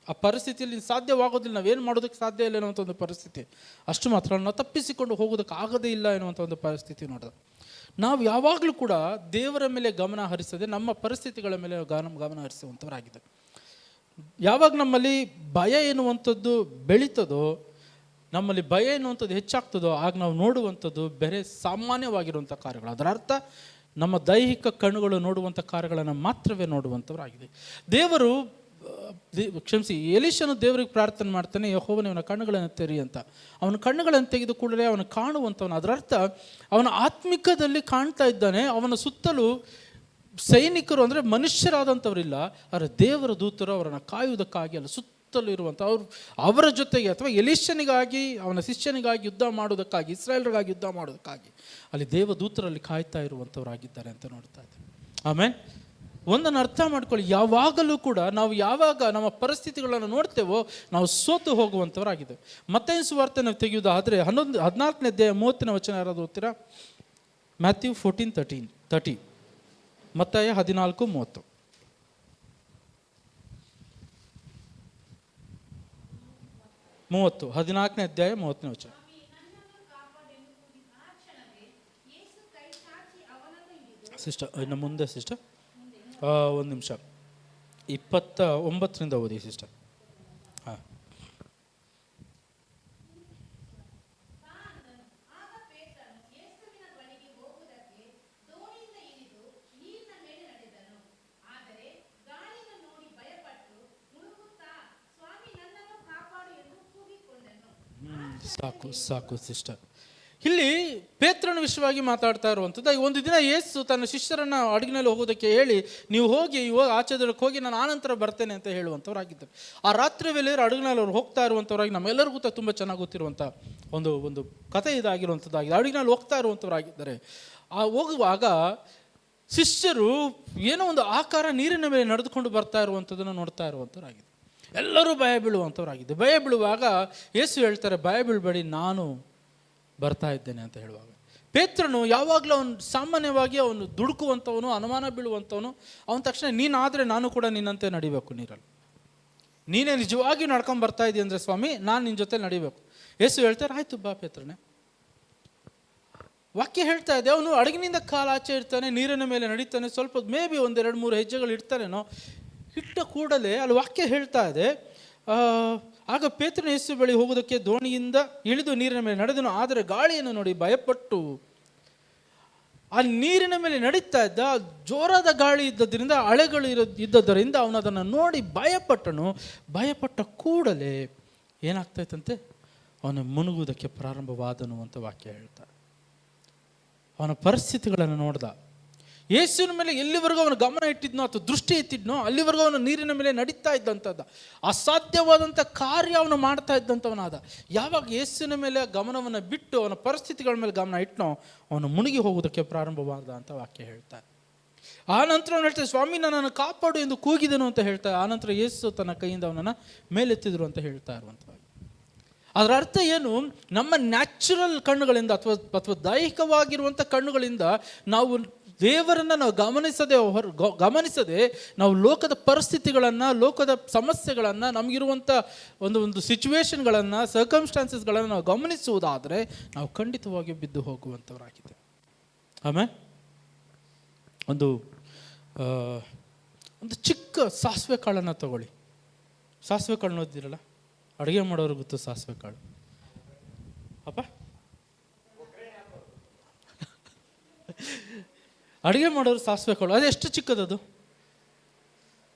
ಆ ಪರಿಸ್ಥಿತಿಯಲ್ಲಿ ಸಾಧ್ಯವಾಗೋದಿಲ್ಲ, ನಾವೇನು ಮಾಡೋದಕ್ಕೆ ಸಾಧ್ಯ ಇಲ್ಲ ಎನ್ನುವಂಥ ಒಂದು ಪರಿಸ್ಥಿತಿ. ಅಷ್ಟು ಮಾತ್ರ ನಾವು ತಪ್ಪಿಸಿಕೊಂಡು ಹೋಗೋದಕ್ಕೆ ಆಗದೇ ಇಲ್ಲ ಎನ್ನುವಂಥ ಒಂದು ಪರಿಸ್ಥಿತಿ ನೋಡಿದ. ನಾವು ಯಾವಾಗಲೂ ಕೂಡ ದೇವರ ಮೇಲೆ ಗಮನ ಹರಿಸದೆ ನಮ್ಮ ಪರಿಸ್ಥಿತಿಗಳ ಮೇಲೆ ಗಮನ ಹರಿಸುವಂಥವರಾಗಿದೆ. ಯಾವಾಗ ನಮ್ಮಲ್ಲಿ ಭಯ ಎನ್ನುವಂಥದ್ದು ಬೆಳೀತದೋ, ನಮ್ಮಲ್ಲಿ ಭಯ ಎನ್ನುವಂಥದ್ದು ಹೆಚ್ಚಾಗ್ತದೋ, ಆಗ ನಾವು ನೋಡುವಂಥದ್ದು ಬೇರೆ ಸಾಮಾನ್ಯವಾಗಿರುವಂಥ ಕಾರ್ಯಗಳು. ಅದರ ಅರ್ಥ ನಮ್ಮ ದೈಹಿಕ ಕಣ್ಣುಗಳು ನೋಡುವಂಥ ಕಾರ್ಯಗಳನ್ನು ಮಾತ್ರವೇ ನೋಡುವಂಥವರಾಗಿದೆ. ದೇವರು ಕ್ಷಮಿಸಿ, ಎಲೀಷನು ದೇವರಿಗೆ ಪ್ರಾರ್ಥನೆ ಮಾಡ್ತಾನೆ, ಯೆಹೋವನೇ ಅವನ ಕಣ್ಣುಗಳನ್ನು ತೆರಿ ಅಂತ. ಅವನ ಕಣ್ಣುಗಳನ್ನು ತೆಗೆದು ಕೂಡಲೇ ಅವನು ಕಾಣುವಂಥವನು. ಅದರ ಅರ್ಥ ಅವನ ಆತ್ಮಿಕದಲ್ಲಿ ಕಾಣ್ತಾ ಇದ್ದಾನೆ. ಅವನ ಸುತ್ತಲೂ ಸೈನಿಕರು ಅಂದರೆ ಮನುಷ್ಯರಾದಂಥವರಿಲ್ಲ, ಆದರೆ ದೇವರ ದೂತರು ಅವರನ್ನು ಕಾಯುವುದಕ್ಕಾಗಿ ಅಲ್ಲ, ಸುತ್ತಲೂ ಇರುವಂಥ ಅವರ ಜೊತೆಗೆ, ಅಥವಾ ಎಲೀಷನಿಗಾಗಿ ಅವನ ಶಿಷ್ಯನಿಗಾಗಿ ಯುದ್ಧ ಮಾಡೋದಕ್ಕಾಗಿ, ಇಸ್ರಾಯೇಲ್ರಿಗಾಗಿ ಯುದ್ಧ ಮಾಡೋದಕ್ಕಾಗಿ ಅಲ್ಲಿ ದೇವದೂತರಲ್ಲಿ ಕಾಯ್ತಾ ಇರುವಂಥವರಾಗಿದ್ದಾರೆ ಅಂತ ನೋಡ್ತಾ ಇದ್ದಾರೆ. ಆಮೇಲೆ ಒಂದನ್ನು ಅರ್ಥ ಮಾಡ್ಕೊಳ್ಳಿ, ಯಾವಾಗಲೂ ಕೂಡ ನಾವು ಯಾವಾಗ ನಮ್ಮ ಪರಿಸ್ಥಿತಿಗಳನ್ನು ನೋಡ್ತೇವೋ ನಾವು ಸೋತು ಹೋಗುವಂಥವರಾಗಿದ್ದೇವೆ. ಮತ್ತಾಯ ಸುವಾರ್ತೆ ನಾವು ತೆಗೆಯುವುದಾದರೆ 14ನೇ ಅಧ್ಯಾಯ 30ನೇ ವಚನ ಯಾರಾದರೂ ಓದ್ತೀರಾ? ಮ್ಯಾಥ್ಯೂ 14:30. ಮತ್ತಾಯ 14:30. 14ನೇ ಅಧ್ಯಾಯ 30ನೇ ವಚನ. ಸಿಸ್ಟರ್ ಇನ್ನು ಮುಂದೆ ಸಿಸ್ಟರ್ ಒಂದು ನಿಮಿಷ, 29ರಿಂದ ಓದಿ ಸಿಸ್ಟರ್. ಹಾಂ. ಸಾಕು ಸಿಸ್ಟರ್. ಇಲ್ಲಿ ಪೇತ್ರನ ವಿಷಯವಾಗಿ ಮಾತಾಡ್ತಾ ಇರುವಂಥದ್ದು. ಒಂದು ದಿನ ಯೇಸು ತನ್ನ ಶಿಷ್ಯರನ್ನು ಹಡಗಿನಲ್ಲಿ ಹೋಗೋದಕ್ಕೆ ಹೇಳಿ, ನೀವು ಹೋಗಿ ಇವಾಗ ಆಚೆದಕ್ಕೆ ಹೋಗಿ ನಾನು ಆನಂತರ ಬರ್ತೇನೆ ಅಂತ ಹೇಳುವಂಥವ್ರಾಗಿದ್ದಾರೆ. ಆ ರಾತ್ರಿ ವೇಳೆ ಹಡಗಿನಲ್ಲಿ ಅವ್ರು ಹೋಗ್ತಾ ಇರುವಂಥವ್ರಾಗಿ ನಮ್ಮೆಲ್ಲರಿಗೂ ತುಂಬ ಚೆನ್ನಾಗಿ ಗೊತ್ತಿರುವಂಥ ಒಂದು ಕಥೆ ಇದಾಗಿರುವಂಥದ್ದಾಗಿದೆ. ಹಡಗಿನಲ್ಲಿ ಹೋಗ್ತಾ ಇರುವಂಥವ್ರಾಗಿದ್ದಾರೆ. ಆ ಹೋಗುವಾಗ ಶಿಷ್ಯರು ಏನೋ ಒಂದು ಆಕಾರ ನೀರಿನ ಮೇಲೆ ನಡೆದುಕೊಂಡು ಬರ್ತಾ ಇರುವಂಥದ್ದನ್ನು ನೋಡ್ತಾ ಇರುವಂಥವ್ರಾಗಿದೆ. ಎಲ್ಲರೂ ಭಯ ಬೀಳುವಂಥವ್ರಾಗಿದೆ. ಭಯ ಬೀಳುವಾಗ ಯೇಸು ಹೇಳ್ತಾರೆ, ಭಯ ಬೀಳಬೇಡಿ, ನಾನು ಬರ್ತಾ ಇದ್ದೇನೆ ಅಂತ ಹೇಳುವಾಗ ಪೇತ್ರನು ಯಾವಾಗಲೂ ಅವನು ಸಾಮಾನ್ಯವಾಗಿ ಅವನು ದುಡುಕುವಂಥವನು, ಅನುಮಾನ ಬೀಳುವಂಥವನು. ಅವನ ತಕ್ಷಣ ನೀನಾದರೆ ನಾನು ಕೂಡ ನಿನ್ನಂತೆ ನಡಿಬೇಕು ನೀರಲ್ಲಿ, ನೀನೇ ನಿಜವಾಗಿಯೂ ನಡ್ಕೊಂಡು ಬರ್ತಾ ಇದೆಯಾ ಅಂದರೆ ಸ್ವಾಮಿ ನಾನು ನಿನ್ನ ಜೊತೆ ನಡಿಬೇಕು. ಯೇಸು ಹೇಳ್ತಾರೆ, ಆಯಿತು ಬಾ ಪೇತ್ರನೇ. ವಾಕ್ಯ ಹೇಳ್ತಾ ಇದೆ, ಅವನು ಹಡಗಿನಿಂದ ಕಾಲಾಚೆ ಇರ್ತಾನೆ, ನೀರಿನ ಮೇಲೆ ನಡೀತಾನೆ, ಸ್ವಲ್ಪ ಮೇ ಬಿ 1-2-3 ಹೆಜ್ಜೆಗಳು ಇಡ್ತಾನೇನೋ. ಇಟ್ಟ ಕೂಡಲೇ ಅಲ್ಲಿ ವಾಕ್ಯ ಹೇಳ್ತಾ ಇದೆ, ಆಗ ಪೇತ್ರನ ಯೇಸು ಬಳಿ ಹೋಗೋದಕ್ಕೆ ದೋಣಿಯಿಂದ ಇಳಿದು ನೀರಿನ ಮೇಲೆ ನಡೆದನು. ಆದರೆ ಗಾಳಿಯನ್ನು ನೋಡಿ ಭಯಪಟ್ಟು, ಆ ನೀರಿನ ಮೇಲೆ ನಡೀತಾ ಇದ್ದ ಜೋರಾದ ಗಾಳಿ ಇದ್ದದರಿಂದ, ಅಲೆಗಳು ಇದ್ದದರಿಂದ ಅವನು ಅದನ್ನು ನೋಡಿ ಭಯಪಟ್ಟನು. ಭಯಪಟ್ಟ ಕೂಡಲೇ ಏನಾಗ್ತಾಯಿತ್ತಂತೆ, ಅವನು ಮುನುಗುವುದಕ್ಕೆ ಪ್ರಾರಂಭವಾದನು ಅಂತ ವಾಕ್ಯ ಹೇಳ್ತಾರೆ. ಅವನ ಪರಿಸ್ಥಿತಿಗಳನ್ನು ನೋಡ್ದ. ಯೇಸುವಿನ ಮೇಲೆ ಎಲ್ಲಿವರೆಗೂ ಅವನು ಗಮನ ಇಟ್ಟಿದ್ನೋ ಅಥವಾ ದೃಷ್ಟಿ ಇಟ್ಟಿದ್ನೋ ಅಲ್ಲಿವರೆಗೂ ಅವನು ನೀರಿನ ಮೇಲೆ ನಡೀತಾ ಇದ್ದಂಥದ್ದು, ಅಸಾಧ್ಯವಾದಂಥ ಕಾರ್ಯ ಅವನು ಮಾಡ್ತಾ ಇದ್ದಂಥವನಾದ. ಯಾವಾಗ ಯೇಸುವಿನ ಮೇಲೆ ಗಮನವನ್ನು ಬಿಟ್ಟು ಅವನ ಪರಿಸ್ಥಿತಿಗಳ ಮೇಲೆ ಗಮನ ಇಟ್ಟನೋ ಅವನು ಮುಳುಗಿ ಹೋಗುವುದಕ್ಕೆ ಪ್ರಾರಂಭವಾದ ಅಂತ ವಾಕ್ಯ ಹೇಳ್ತಾರೆ. ಆ ನಂತರ ಅವನು ಹೇಳ್ತಾರೆ, ಸ್ವಾಮಿ ನನ್ನನ್ನು ಕಾಪಾಡು ಎಂದು ಕೂಗಿದನು ಅಂತ ಹೇಳ್ತಾರೆ. ಆನಂತರ ಯೇಸು ತನ್ನ ಕೈಯಿಂದ ಅವನನ್ನು ಮೇಲೆತ್ತಿದ್ರು ಅಂತ ಹೇಳ್ತಾ ಇರುವಂಥದ್ದು. ಅದರ ಅರ್ಥ ಏನು, ನಮ್ಮ ನ್ಯಾಚುರಲ್ ಕಣ್ಣುಗಳಿಂದ ಅಥವಾ ದೈಹಿಕವಾಗಿರುವಂಥ ಕಣ್ಣುಗಳಿಂದ ನಾವು ದೇವರನ್ನು ನಾವು ಗಮನಿಸದೆ ನಾವು ಲೋಕದ ಪರಿಸ್ಥಿತಿಗಳನ್ನು, ಲೋಕದ ಸಮಸ್ಯೆಗಳನ್ನು, ನಮಗಿರುವಂಥ ಒಂದು ಸಿಚುವೇಶನ್ಗಳನ್ನು, ಸರ್ಕಮ್ಸ್ಟಾನ್ಸಸ್ಗಳನ್ನು ನಾವು ಗಮನಿಸುವುದಾದರೆ ನಾವು ಖಂಡಿತವಾಗಿ ಬಿದ್ದು ಹೋಗುವಂಥವರಾಗಿದೆ. ಆಮೇಲೆ ಒಂದು ಚಿಕ್ಕ ಸಾಸಿವೆ ಕಾಳನ್ನು ತಗೊಳ್ಳಿ. ಸಾಸಿವೆ ಕಾಳು ನೋಡಿದಿರಲ್ಲ, ಅಡುಗೆ ಮಾಡೋರು ಗೊತ್ತು ಸಾಸಿವೆ ಕಾಳು. ಅಪ್ಪ ಅಡುಗೆ ಮಾಡೋರು ಸಾಸಿವೆ ಕಾಳು, ಅದು ಎಷ್ಟು ಚಿಕ್ಕದದು,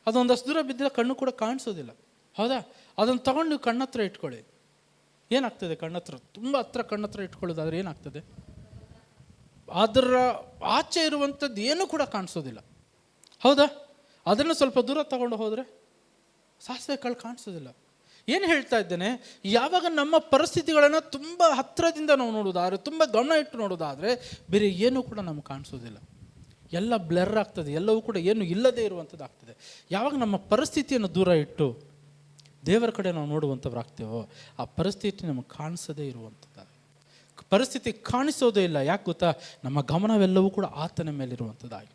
ಅದೊಂದಷ್ಟು ದೂರ ಬಿದ್ದರೆ ಕಣ್ಣು ಕೂಡ ಕಾಣಿಸೋದಿಲ್ಲ, ಹೌದಾ? ಅದನ್ನು ತಗೊಂಡು ನೀವು ಕಣ್ಣತ್ರ ಇಟ್ಕೊಳ್ಳಿ. ಏನಾಗ್ತದೆ, ಕಣ್ಣತ್ರ ತುಂಬ ಹತ್ರ ಕಣ್ಣತ್ರ ಇಟ್ಕೊಳ್ಳೋದಾದ್ರೆ ಏನಾಗ್ತದೆ, ಅದರ ಆಚೆ ಇರುವಂಥದ್ದು ಏನೂ ಕೂಡ ಕಾಣಿಸೋದಿಲ್ಲ, ಹೌದಾ? ಅದನ್ನು ಸ್ವಲ್ಪ ದೂರ ತಗೊಂಡು ಹೋದರೆ ಸಾಸಿವೆ ಕಾಳು ಕಾಣಿಸೋದಿಲ್ಲ. ಏನು ಹೇಳ್ತಾ ಇದ್ದೇನೆ, ಯಾವಾಗ ನಮ್ಮ ಪರಿಸ್ಥಿತಿಗಳನ್ನು ತುಂಬ ಹತ್ತಿರದಿಂದ ನಾವು ನೋಡೋದಾದರೆ, ತುಂಬ ಗಮನ ಇಟ್ಟು ನೋಡೋದಾದರೆ ಬೇರೆ ಏನೂ ಕೂಡ ನಮ್ಗೆ ಕಾಣಿಸೋದಿಲ್ಲ, ಎಲ್ಲ ಬ್ಲರ್ ಆಗ್ತದೆ, ಎಲ್ಲವೂ ಕೂಡ ಏನು ಇಲ್ಲದೇ ಇರುವಂಥದ್ದು ಆಗ್ತದೆ. ಯಾವಾಗ ನಮ್ಮ ಪರಿಸ್ಥಿತಿಯನ್ನು ದೂರ ಇಟ್ಟು ದೇವರ ಕಡೆ ನಾವು ನೋಡುವಂಥವ್ರಾಗ್ತೇವೋ ಆ ಪರಿಸ್ಥಿತಿ ನಮಗೆ ಕಾಣಿಸದೇ ಇರುವಂಥದ್ದು, ಪರಿಸ್ಥಿತಿ ಕಾಣಿಸೋದೇ ಇಲ್ಲ. ಯಾಕೆ ಗೊತ್ತಾ, ನಮ್ಮ ಗಮನವೆಲ್ಲವೂ ಕೂಡ ಆತನ ಮೇಲಿರುವಂಥದ್ದಾಗಿ.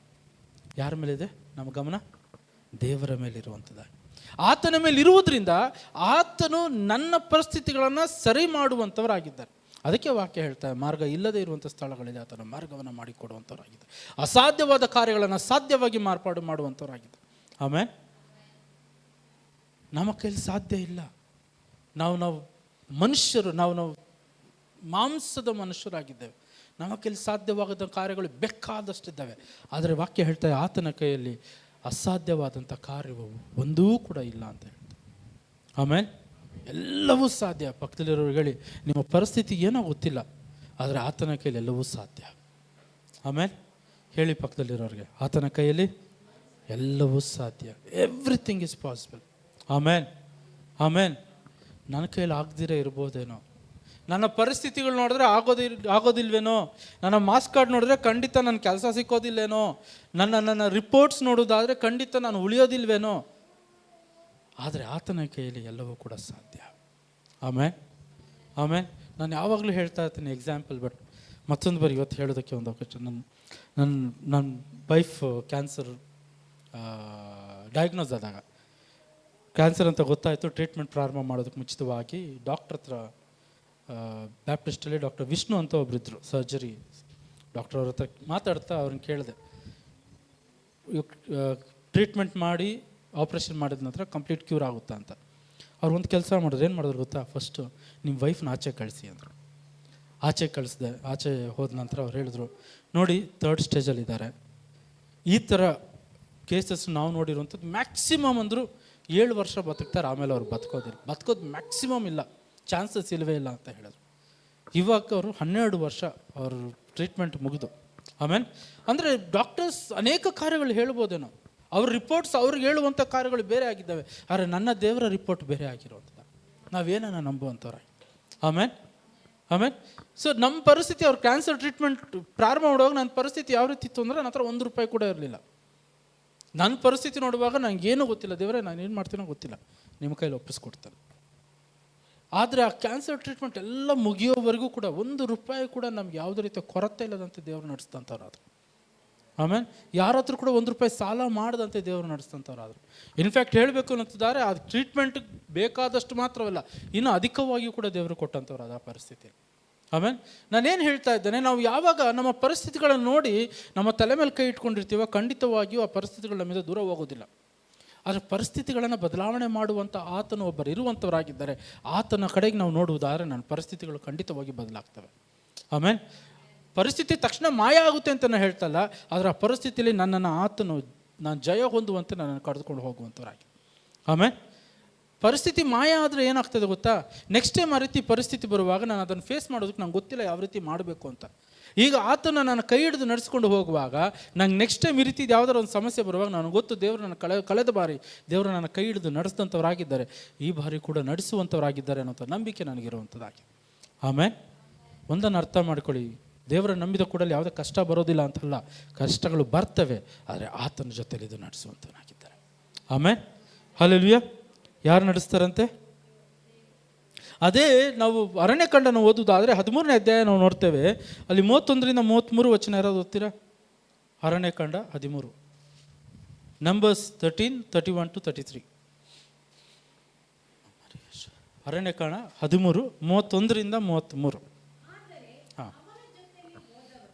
ಯಾರ ಮೇಲಿದೆ ನಮ್ಮ ಗಮನ? ದೇವರ ಮೇಲಿರುವಂಥದ್ದಾಗಿ. ಆತನ ಮೇಲೆ ಇರುವುದರಿಂದ ಆತನು ನನ್ನ ಪರಿಸ್ಥಿತಿಗಳನ್ನು ಸರಿ ಮಾಡುವಂಥವರಾಗಿದ್ದಾರೆ. ಅದಕ್ಕೆ ವಾಕ್ಯ ಹೇಳ್ತಾರೆ, ಮಾರ್ಗ ಇಲ್ಲದೆ ಇರುವಂಥ ಸ್ಥಳಗಳಲ್ಲಿ ಆತನ ಮಾರ್ಗವನ್ನು ಮಾಡಿಕೊಡುವಂಥವರಾಗಿದ್ದಾರೆ. ಅಸಾಧ್ಯವಾದ ಕಾರ್ಯಗಳನ್ನು ಸಾಧ್ಯವಾಗಿ ಮಾರ್ಪಾಡು ಮಾಡುವಂಥವರಾಗಿದ್ದಾರೆ. ಆಮೇಲೆ ನಮ್ಮ ಕೈಲಿ ಸಾಧ್ಯ ಇಲ್ಲ. ನಾವು ಮನುಷ್ಯರು, ನಾವು ಮಾಂಸದ ಮನುಷ್ಯರಾಗಿದ್ದೇವೆ. ನಮ್ಮ ಕೈಲಿ ಸಾಧ್ಯವಾಗದ ಕಾರ್ಯಗಳು ಬೇಕಾದಷ್ಟಿದ್ದಾವೆ. ಆದರೆ ವಾಕ್ಯ ಹೇಳ್ತಾರೆ, ಆತನ ಕೈಯಲ್ಲಿ ಅಸಾಧ್ಯವಾದಂಥ ಕಾರ್ಯವು ಒಂದೂ ಕೂಡ ಇಲ್ಲ ಅಂತ ಹೇಳ್ತಾರೆ. ಆಮೇಲೆ ಎಲ್ಲವೂ ಸಾಧ್ಯ. ಪಕ್ಕದಲ್ಲಿರೋರು ಹೇಳಿ, ನಿಮ್ಮ ಪರಿಸ್ಥಿತಿ ಏನೋ ಗೊತ್ತಿಲ್ಲ, ಆದರೆ ಆತನ ಕೈಯಲ್ಲಿ ಎಲ್ಲವೂ ಸಾಧ್ಯ. ಆಮೇಲೆ ಹೇಳಿ ಪಕ್ಕದಲ್ಲಿರೋರಿಗೆ, ಆತನ ಕೈಯಲ್ಲಿ ಎಲ್ಲವೂ ಸಾಧ್ಯ. Everything is possible. Amen amen. ನನ್ನ ಕೈಯಲ್ಲಿ ಆಗದಿರೇ ಇರ್ಬೋದೇನೋ, ನನ್ನ ಪರಿಸ್ಥಿತಿಗಳು ನೋಡಿದ್ರೆ ಆಗೋದಿಲ್ವೇನೋ, ನನ್ನ ಮಾರ್ಕ್ಸ್ ಕಾರ್ಡ್ ನೋಡಿದ್ರೆ ಖಂಡಿತ ನನ್ನ ಕೆಲಸ ಸಿಕ್ಕೋದಿಲ್ವೇನೋ, ನನ್ನ ರಿಪೋರ್ಟ್ಸ್ ನೋಡೋದಾದರೆ ಖಂಡಿತ ನಾನು ಉಳಿಯೋದಿಲ್ವೇನೋ, ಆದರೆ ಆತನ ಕೈಯಲ್ಲಿ ಎಲ್ಲವೂ ಕೂಡ ಸಾಧ್ಯ. ಆಮೇನ್ ಆಮೇನ್. ನಾನು ಯಾವಾಗಲೂ ಹೇಳ್ತಾ ಇರ್ತೀನಿ ಎಕ್ಸಾಂಪಲ್, ಬಟ್ ಮತ್ತೊಂದು ಬಾರಿ ಇವತ್ತು ಹೇಳೋದಕ್ಕೆ ಒಂದು ಅವಕಾಶ. ನನ್ನ ವೈಫ್ ಕ್ಯಾನ್ಸರ್ ಡಯಾಗ್ನೋಸ್ ಆದಾಗ, ಕ್ಯಾನ್ಸರ್ ಅಂತ ಗೊತ್ತಾಯಿತು, ಟ್ರೀಟ್ಮೆಂಟ್ ಪ್ರಾರಂಭ ಮಾಡೋದಕ್ಕೆ ಮುಂಚಿತವಾಗಿ ಡಾಕ್ಟ್ರ್ ಹತ್ರ, ಬ್ಯಾಪ್ಟಿಸ್ಟಲ್ಲಿ ಡಾಕ್ಟರ್ ವಿಷ್ಣು ಅಂತ ಒಬ್ಬರಿದ್ದರು, ಸರ್ಜರಿ ಡಾಕ್ಟರ್. ಅವ್ರ ಹತ್ರ ಮಾತಾಡ್ತಾ ಅವ್ರನ್ನ ಕೇಳಿದೆ, ಟ್ರೀಟ್ಮೆಂಟ್ ಮಾಡಿ ಆಪ್ರೇಷನ್ ಮಾಡಿದ ನಂತರ ಕಂಪ್ಲೀಟ್ ಕ್ಯೂರ್ ಆಗುತ್ತಾ ಅಂತ. ಅವ್ರು ಒಂದು ಕೆಲಸ ಮಾಡಿದ್ರು. ಏನು ಮಾಡಿದ್ರು ಗೊತ್ತಾ? ಫಸ್ಟು ನಿಮ್ಮ ವೈಫ್ನ ಆಚೆ ಕಳಿಸಿ ಅಂದರು. ಆಚೆ ಕಳಿಸಿದೆ. ಆಚೆ ಹೋದ ನಂತರ ಅವ್ರು ಹೇಳಿದ್ರು, ನೋಡಿ 3rd ಸ್ಟೇಜಲ್ಲಿದ್ದಾರೆ, ಈ ಥರ ಕೇಸಸ್ ನಾವು ನೋಡಿರುವಂಥದ್ದು ಮ್ಯಾಕ್ಸಿಮಮ್ ಅಂದರು 7 ವರ್ಷ ಬದುಕ್ತಾರೆ, ಆಮೇಲೆ ಅವ್ರು ಬದುಕೋದು ಮ್ಯಾಕ್ಸಿಮಮ್ ಇಲ್ಲ, ಚಾನ್ಸಸ್ ಇಲ್ಲವೇ ಇಲ್ಲ ಅಂತ ಹೇಳಿದ್ರು. ಇವಾಗ ಅವರು 12 ವರ್ಷ ಅವರು ಟ್ರೀಟ್ಮೆಂಟ್ ಮುಗಿದು. ಆಮೇಲೆ ಅಂದರೆ ಡಾಕ್ಟರ್ಸ್ ಅನೇಕ ಕಾರ್ಯಗಳು ಹೇಳ್ಬೋದೇನೋ, ಅವ್ರ ರಿಪೋರ್ಟ್ಸ್ ಅವ್ರಿಗೆ ಹೇಳುವಂಥ ಕಾರ್ಯಗಳು ಬೇರೆ ಆಗಿದ್ದಾವೆ, ಆದರೆ ನನ್ನ ದೇವರ ರಿಪೋರ್ಟ್ ಬೇರೆ ಆಗಿರುವಂಥದ್ದು. ನಾವೇನನ್ನ ನಂಬುವಂಥವ್ರಾಗಿ. ಆಮೇಲೆ ಆಮೇಲೆ ಸೊ ನಮ್ಮ ಪರಿಸ್ಥಿತಿ, ಅವ್ರ ಕ್ಯಾನ್ಸರ್ ಟ್ರೀಟ್ಮೆಂಟ್ ಪ್ರಾರಂಭ ಮಾಡುವಾಗ ನನ್ನ ಪರಿಸ್ಥಿತಿ ಯಾವ ರೀತಿ ಇತ್ತು ಅಂದರೆ, ನನ್ನ ಹತ್ರ ₹1 ಕೂಡ ಇರಲಿಲ್ಲ. ನನ್ನ ಪರಿಸ್ಥಿತಿ ನೋಡುವಾಗ ನನಗೇನೂ ಗೊತ್ತಿಲ್ಲ, ದೇವರೇ ನಾನು ಏನು ಮಾಡ್ತೀನೋ ಗೊತ್ತಿಲ್ಲ, ನಿಮ್ಮ ಕೈಲಿ ಒಪ್ಪಿಸ್ಕೊಡ್ತಾನೆ. ಆದರೆ ಆ ಕ್ಯಾನ್ಸರ್ ಟ್ರೀಟ್ಮೆಂಟ್ ಎಲ್ಲ ಮುಗಿಯೋವರೆಗೂ ಕೂಡ ₹1 ಕೂಡ ನಮ್ಗೆ ಯಾವುದೇ ರೀತಿಯ ಕೊರತೆ ಇಲ್ಲದಂತೆ ದೇವರು ನಡೆಸ್ತಂಥವ್ರು ಆದರು. ಆಮೇಲೆ ಯಾರ ಹತ್ರ ಕೂಡ ₹1 ಸಾಲ ಮಾಡದಂತೆ ದೇವರು ನಡೆಸ್ತಂಥವ್ರಾದರು. ಇನ್ಫ್ಯಾಕ್ಟ್ ಹೇಳಬೇಕು ಅನ್ನೋದಿದ್ದಾರೆ, ಆ ಟ್ರೀಟ್ಮೆಂಟ್ ಬೇಕಾದಷ್ಟು ಮಾತ್ರವಲ್ಲ, ಇನ್ನೂ ಅಧಿಕವಾಗಿಯೂ ಕೂಡ ದೇವರು ಕೊಟ್ಟಂಥವ್ರು ಆ ಪರಿಸ್ಥಿತಿ. ಆಮೇಲೆ ನಾನೇನು ಹೇಳ್ತಾ ಇದ್ದೇನೆ, ನಾವು ಯಾವಾಗ ನಮ್ಮ ಪರಿಸ್ಥಿತಿಗಳನ್ನು ನೋಡಿ ನಮ್ಮ ತಲೆ ಮೇಲೆ ಕೈ ಇಟ್ಕೊಂಡಿರ್ತೀವೋ ಖಂಡಿತವಾಗಿಯೂ ಆ ಪರಿಸ್ಥಿತಿಗಳು ನಮ್ಮಿಂದ ದೂರ ಹೋಗೋದಿಲ್ಲ. ಆದರೆ ಪರಿಸ್ಥಿತಿಗಳನ್ನು ಬದಲಾವಣೆ ಮಾಡುವಂಥ ಆತನು ಒಬ್ಬರು ಇರುವಂಥವರಾಗಿದ್ದಾರೆ. ಆತನ ಕಡೆಗೆ ನಾವು ನೋಡುವುದಾದರೆ ನನ್ನ ಪರಿಸ್ಥಿತಿಗಳು ಖಂಡಿತವಾಗಿ ಬದಲಾಗ್ತವೆ. ಆಮೇಲೆ ಪರಿಸ್ಥಿತಿ ತಕ್ಷಣ ಮಾಯ ಆಗುತ್ತೆ ಅಂತ ನಾನು ಹೇಳ್ತಲ್ಲ, ಆದರೆ ಆ ಪರಿಸ್ಥಿತಿಯಲ್ಲಿ ನಾನು ಜಯ ಹೊಂದುವಂತೆ ನನ್ನನ್ನು ಕರೆದುಕೊಂಡು ಹೋಗುವಂಥವ್ರಾಗಿ. ಆಮೇಲೆ ಪರಿಸ್ಥಿತಿ ಮಾಯ ಆದರೆ ಏನಾಗ್ತದೆ ಗೊತ್ತಾ? ನೆಕ್ಸ್ಟ್ ಟೈಮ್ ಆ ರೀತಿ ಪರಿಸ್ಥಿತಿ ಬರುವಾಗ ನಾನು ಅದನ್ನು ಫೇಸ್ ಮಾಡೋದಕ್ಕೆ ನಂಗೆ ಗೊತ್ತಿಲ್ಲ ಯಾವ ರೀತಿ ಮಾಡಬೇಕು ಅಂತ. ಈಗ ಆತನ ನಾನು ಕೈ ಹಿಡಿದು ನಡೆಸ್ಕೊಂಡು ಹೋಗುವಾಗ ನಂಗೆ ನೆಕ್ಸ್ಟ್ ಟೈಮ್ ಈ ರೀತಿ ಯಾವುದಾದ್ರು ಒಂದು ಸಮಸ್ಯೆ ಬರುವಾಗ ನನಗೆ ಗೊತ್ತು, ದೇವರು ನನ್ನ ಕಳೆದ ಬಾರಿ ದೇವರು ನನ್ನ ಕೈ ಹಿಡಿದು ನಡೆಸಿದಂಥವರಾಗಿದ್ದಾರೆ, ಈ ಬಾರಿ ಕೂಡ ನಡೆಸುವಂಥವರಾಗಿದ್ದಾರೆ ಅನ್ನೋಂಥ ನಂಬಿಕೆ ನನಗಿರುವಂಥದ್ದಾಗಿ. ಆಮೇಲೆ ಒಂದನ್ನು ಅರ್ಥ ಮಾಡ್ಕೊಳ್ಳಿ, ದೇವರ ನಂಬಿದ ಕೂಡಲೇ ಯಾವುದೇ ಕಷ್ಟ ಬರೋದಿಲ್ಲ ಅಂತಲ್ಲ, ಕಷ್ಟಗಳು ಬರ್ತವೆ, ಆದರೆ ಆತನ ಜೊತೆಲಿ ಇದು ನಡೆಸುವಂಥವನಾಗಿದ್ದಾರೆ. ಆಮೇಲೆ ಹಲ್ಲೆಲೂಯಾ. ಯಾರು ನಡೆಸ್ತಾರಂತೆ? ಅದೇ ನಾವು ಅರಣ್ಯಕಾಂಡನ ಓದುವುದಾದರೆ 13ನೇ ಅಧ್ಯಾಯ ನಾವು ನೋಡ್ತೇವೆ. ಅಲ್ಲಿ 31ರಿಂದ 33 ವಚನ ಯಾರಾದ್ರು ಓದ್ತೀರಾ? ಅರಣ್ಯಕಾಂಡ 13, ನಂಬರ್ಸ್ 13, 31 to 33. ಅರಣ್ಯಕಾಂಡ 13, 31ರಿಂದ 33. ಹಾಂ, ಆಮೇಲೆ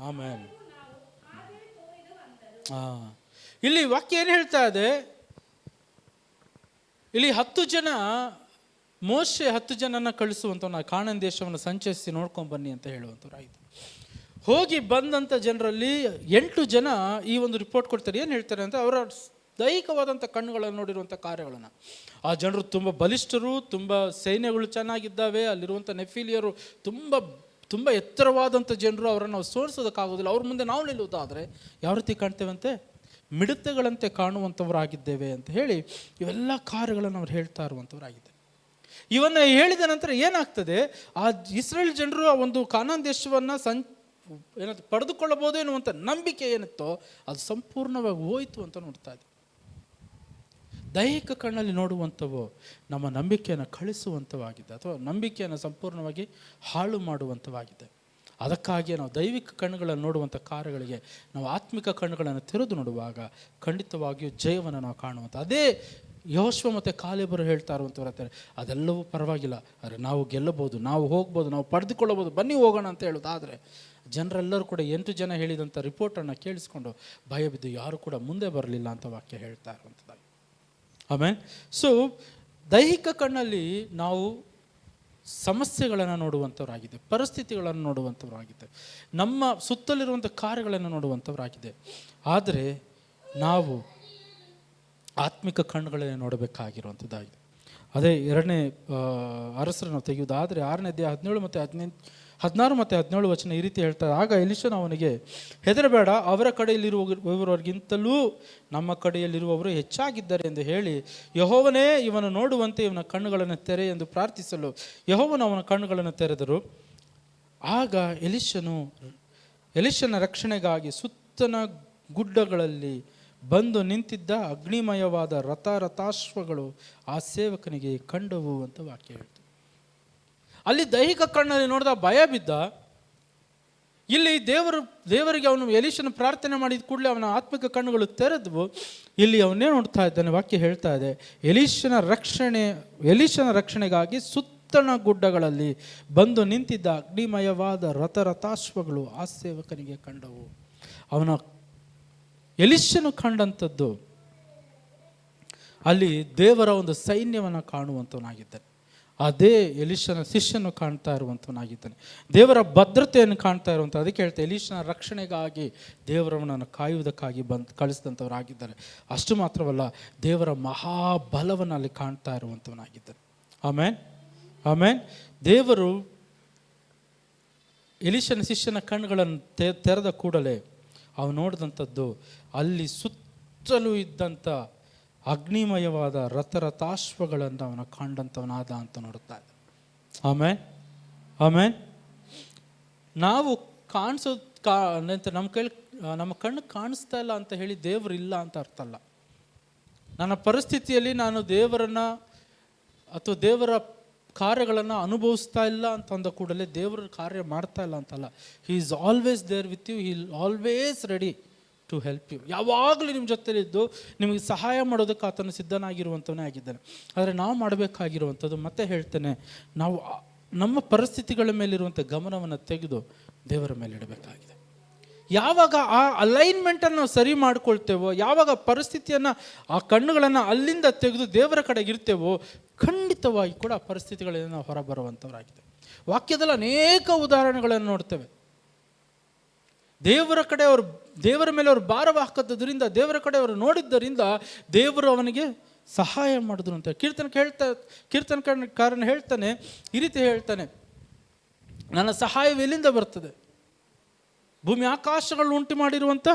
ಆಮೇಲೆ ಇಲ್ಲಿ ವಾಕ್ಯ ಏನು ಹೇಳ್ತಾ ಇದೆ? ಇಲ್ಲಿ 10 ಜನ, ಮೋಶೆ 10 ಜನನ ಕಳಿಸುವಂಥವ್ನ ಕಾನಾನ್ ದೇಶವನ್ನು ಸಂಚರಿಸಿ ನೋಡ್ಕೊಂಡು ಬನ್ನಿ ಅಂತ ಹೇಳುವಂಥವ್ರಾಯಿತು. ಹೋಗಿ ಬಂದಂಥ ಜನರಲ್ಲಿ 8 ಜನ ಈ ಒಂದು ರಿಪೋರ್ಟ್ ಕೊಡ್ತಾರೆ. ಏನು ಹೇಳ್ತಾರೆ ಅಂತ, ಅವರ ದೈಹಿಕವಾದಂಥ ಕಣ್ಣುಗಳನ್ನು ನೋಡಿರುವಂಥ ಕಾರ್ಯಗಳನ್ನು. ಆ ಜನರು ತುಂಬ ಬಲಿಷ್ಠರು, ತುಂಬ ಸೈನ್ಯಗಳು ಚೆನ್ನಾಗಿದ್ದಾವೆ, ಅಲ್ಲಿರುವಂಥ ನೆಫಿಲಿಯರು ತುಂಬ ಎತ್ತರವಾದಂಥ ಜನರು, ಅವರನ್ನು ನಾವು ಸೋಲಿಸೋದಕ್ಕಾಗೋದಿಲ್ಲ. ಅವ್ರ ಮುಂದೆ ನಾವು ನಿಲ್ಲುವುದಾದರೆ ಯಾವ ರೀತಿ ಕಾಣ್ತೇವಂತೆ? ಮಿಡತೆಗಳಂತೆ ಕಾಣುವಂಥವರಾಗಿದ್ದೇವೆ ಅಂತ ಹೇಳಿ ಇವೆಲ್ಲ ಕಾರ್ಯಗಳನ್ನು ಅವ್ರು ಹೇಳ್ತಾ ಇರುವಂಥವರಾಗಿದ್ದಾರೆ. ಇವನ್ನು ಹೇಳಿದ ನಂತರ ಏನಾಗ್ತದೆ? ಆ ಇಸ್ರೇಲ್ ಜನರು ಆ ಒಂದು ಕಾನಾನ್ ದೇಶವನ್ನು ಪಡೆದುಕೊಳ್ಳಬಹುದು ಎನ್ನುವಂಥ ನಂಬಿಕೆ ಏನಿತ್ತೋ ಅದು ಸಂಪೂರ್ಣವಾಗಿ ಹೋಯಿತು ಅಂತ ನೋಡ್ತಾ ಇದ್ದೀವಿ. ದೈಹಿಕ ಕಣ್ಣಲ್ಲಿ ನೋಡುವಂಥವು ನಮ್ಮ ನಂಬಿಕೆಯನ್ನು ಕಳಿಸುವಂಥವಾಗಿದೆ, ಅಥವಾ ನಂಬಿಕೆಯನ್ನು ಸಂಪೂರ್ಣವಾಗಿ ಹಾಳು ಮಾಡುವಂಥವಾಗಿದೆ. ಅದಕ್ಕಾಗಿಯೇ ನಾವು ದೈವಿಕ ಕಣ್ಣುಗಳನ್ನು ನೋಡುವಂಥ ಕಾರ್ಯಗಳಿಗೆ ನಾವು ಆತ್ಮಿಕ ಕಣ್ಣುಗಳನ್ನು ತೆರೆದು ನೋಡುವಾಗ ಖಂಡಿತವಾಗಿಯೂ ಜಯವನ್ನು ನಾವು ಕಾಣುವಂಥ, ಅದೇ ಯೆಹೋಶುವ ಮತ್ತು ಕಾಲೇಬರು ಹೇಳ್ತಾ ಇರುವಂಥವ್ರು ಅಂತಾರೆ, ಅದೆಲ್ಲವೂ ಪರವಾಗಿಲ್ಲ, ಆದರೆ ನಾವು ಗೆಲ್ಲಬಹುದು, ನಾವು ಹೋಗ್ಬೋದು, ನಾವು ಪಡೆದುಕೊಳ್ಳಬಹುದು, ಬನ್ನಿ ಹೋಗೋಣ ಅಂತ ಹೇಳೋದಾದರೆ ಜನರೆಲ್ಲರೂ ಕೂಡ 8 ಜನ ಹೇಳಿದಂಥ ರಿಪೋರ್ಟನ್ನು ಕೇಳಿಸ್ಕೊಂಡು ಭಯ ಬಿದ್ದು ಯಾರು ಕೂಡ ಮುಂದೆ ಬರಲಿಲ್ಲ ಅಂತ ವಾಕ್ಯ ಹೇಳ್ತಾ ಇರುವಂಥದ್ದಾಗಿ. ಆಮೇಲೆ ದೈಹಿಕ ಕಣ್ಣಲ್ಲಿ ನಾವು ಸಮಸ್ಯೆಗಳನ್ನು ನೋಡುವಂಥವರಾಗಿದೆ, ಪರಿಸ್ಥಿತಿಗಳನ್ನು ನೋಡುವಂಥವರಾಗಿದೆ, ನಮ್ಮ ಸುತ್ತಲಿರುವಂಥ ಕಾರ್ಯಗಳನ್ನು ನೋಡುವಂಥವರಾಗಿದೆ. ಆದರೆ ನಾವು ಆತ್ಮಿಕ ಕಣ್ಣುಗಳನ್ನೇ ನೋಡಬೇಕಾಗಿರುವಂಥದ್ದಾಗಿದೆ. ಅದೇ 2ನೇ ಅರಸರು ನಾವು ತೆಗೆಯುವುದಾದರೆ 6ನೇ ಅಧ್ಯಾಯ 16 ಮತ್ತು 17 ವಚನ ಈ ರೀತಿ ಹೇಳ್ತಾರೆ. ಆಗ ಎಲೀಷನು ಅವನಿಗೆ, ಹೆದರಬೇಡ, ಅವರ ಕಡೆಯಲ್ಲಿರುವವರಿಗಿಂತಲೂ ನಮ್ಮ ಕಡೆಯಲ್ಲಿರುವವರು ಹೆಚ್ಚಾಗಿದ್ದಾರೆ ಎಂದು ಹೇಳಿ, ಯೆಹೋವನೇ ಇವನು ನೋಡುವಂತೆ ಇವನ ಕಣ್ಣುಗಳನ್ನು ತೆರೆ ಎಂದು ಪ್ರಾರ್ಥಿಸಲು ಯೆಹೋವನು ಅವನ ಕಣ್ಣುಗಳನ್ನು ತೆರೆದರು. ಆಗ ಎಲೀಷನ ರಕ್ಷಣೆಗಾಗಿ ಸುತ್ತನ ಗುಡ್ಡಗಳಲ್ಲಿ ಬಂದು ನಿಂತಿದ್ದ ಅಗ್ನಿಮಯವಾದ ರಥಾಶ್ವಗಳು ಆ ಸೇವಕನಿಗೆ ಕಂಡವು ಅಂತ ವಾಕ್ಯ ಹೇಳ್ತಾರೆ. ಅಲ್ಲಿ ದೈಹಿಕ ಕಣ್ಣಲ್ಲಿ ನೋಡಿದ ಭಯ ಬಿದ್ದ. ಇಲ್ಲಿ ದೇವರಿಗೆ ಅವನು ಎಲೀಷನ ಪ್ರಾರ್ಥನೆ ಮಾಡಿದ ಕೂಡಲೇ ಅವನ ಆತ್ಮಿಕ ಕಣ್ಣುಗಳು ತೆರೆದವು. ಇಲ್ಲಿ ಅವನೇ ನೋಡ್ತಾ ಇದ್ದಾನೆ, ವಾಕ್ಯ ಹೇಳ್ತಾ ಇದೆ, ಎಲೀಷನ ರಕ್ಷಣೆಗಾಗಿ ಸುತ್ತಣ ಗುಡ್ಡಗಳಲ್ಲಿ ಬಂದು ನಿಂತಿದ್ದ ಅಗ್ನಿಮಯವಾದ ರಥಾಶ್ವಗಳು ಆ ಸೇವಕನಿಗೆ ಕಂಡವು. ಎಲೀಷನು ಕಂಡಂಥದ್ದು ಅಲ್ಲಿ ದೇವರ ಒಂದು ಸೈನ್ಯವನ್ನು ಕಾಣುವಂಥವನಾಗಿದ್ದಾನೆ. ಅದೇ ಎಲೀಷನ ಶಿಷ್ಯನು ಕಾಣ್ತಾ ಇರುವಂಥವನಾಗಿದ್ದಾನೆ, ದೇವರ ಭದ್ರತೆಯನ್ನು ಕಾಣ್ತಾ ಇರುವಂಥ. ಅದಕ್ಕೆ ಹೇಳ್ತಾರೆ, ಎಲೀಷನ ರಕ್ಷಣೆಗಾಗಿ ದೇವರವನನ್ನು ಕಾಯುವುದಕ್ಕಾಗಿ ಕಳಿಸಿದಂಥವರಾಗಿದ್ದಾರೆ. ಅಷ್ಟು ಮಾತ್ರವಲ್ಲ, ದೇವರ ಮಹಾಬಲವನ್ನು ಅಲ್ಲಿ ಕಾಣ್ತಾ ಇರುವಂಥವನಾಗಿದ್ದಾನೆ. ಆಮೇನ್. ದೇವರು ಎಲೀಷನ ಶಿಷ್ಯನ ಕಣ್ಣುಗಳನ್ನು ತೆರೆದ ಕೂಡಲೇ ಅವನು ನೋಡಿದಂಥದ್ದು ಅಲ್ಲಿ ಸುತ್ತಲೂ ಇದ್ದಂಥ ಅಗ್ನಿಮಯವಾದ ರಥಾಶ್ವಗಳನ್ನು ಅವನ ಕಂಡಂಥವನಾದ ಅಂತ ನೋಡುತ್ತಾ ಇದ್ದ. ಆಮೇನ್. ನಾವು ನಮ್ಮ ಕಣ್ಣು ಕಾಣಿಸ್ತಾ ಇಲ್ಲ ಅಂತ ಹೇಳಿ ದೇವರು ಇಲ್ಲ ಅಂತ ಅರ್ಥ ಅಲ್ಲ. ನನ್ನ ಪರಿಸ್ಥಿತಿಯಲ್ಲಿ ನಾನು ದೇವರನ್ನು ಅಥವಾ ದೇವರ ಕಾರ್ಯಗಳನ್ನು ಅನುಭವಿಸ್ತಾ ಇಲ್ಲ ಅಂತ ಅಂದ ಕೂಡಲೇ ದೇವರ ಕಾರ್ಯ ಮಾಡ್ತಾ ಇಲ್ಲ ಅಂತಲ್ಲ. He is always there with you, he is always ready to help you. ಯಾವಾಗಲೂ ನಿಮ್ಮ ಜೊತೆಲಿದ್ದು ನಿಮಗೆ ಸಹಾಯ ಮಾಡೋದಕ್ಕೆ ಆತನು ಸಿದ್ಧನಾಗಿರುವಂಥವನೇ ಆಗಿದ್ದಾನೆ. ಆದರೆ ನಾವು ಮಾಡಬೇಕಾಗಿರುವಂಥದ್ದು, ಮತ್ತೆ ಹೇಳ್ತೇನೆ, ನಾವು ನಮ್ಮ ಪರಿಸ್ಥಿತಿಗಳ ಮೇಲಿರುವಂಥ ಗಮನವನ್ನು ತೆಗೆದು ದೇವರ ಮೇಲೆ ಇಡಬೇಕಾಗಿದೆ. ಯಾವಾಗ ಆ ಅಲೈನ್ಮೆಂಟನ್ನು ನಾವು ಸರಿ ಮಾಡ್ಕೊಳ್ತೇವೋ, ಯಾವಾಗ ಪರಿಸ್ಥಿತಿಯನ್ನು ಆ ಕಣ್ಣುಗಳನ್ನು ಅಲ್ಲಿಂದ ತೆಗೆದು ದೇವರ ಕಡೆಗೆ ಇರ್ತೇವೋ, ಖಂಡಿತವಾಗಿ ಕೂಡ ಆ ಪರಿಸ್ಥಿತಿಗಳಿಂದ ನಾವು ಹೊರಬರುವಂಥವರಾಗಿದೆ. ವಾಕ್ಯದಲ್ಲಿ ಅನೇಕ ಉದಾಹರಣೆಗಳನ್ನು ನೋಡ್ತೇವೆ. ದೇವರ ಮೇಲೆ ಅವರು ಭಾರವ ಹಾಕದ್ದರಿಂದ, ದೇವರ ಕಡೆ ಅವರು ನೋಡಿದ್ದರಿಂದ ದೇವರು ಅವನಿಗೆ ಸಹಾಯ ಮಾಡಿದ್ರು ಅಂತ ಕೀರ್ತನಕಾರನ ಹೇಳ್ತಾನೆ. ಈ ರೀತಿ ಹೇಳ್ತಾನೆ, ನನ್ನ ಸಹಾಯವು ಎಲ್ಲಿಂದ ಬರ್ತದೆ? ಭೂಮಿ ಆಕಾಶಗಳನ್ನು ಉಂಟು ಮಾಡಿರುವಂಥ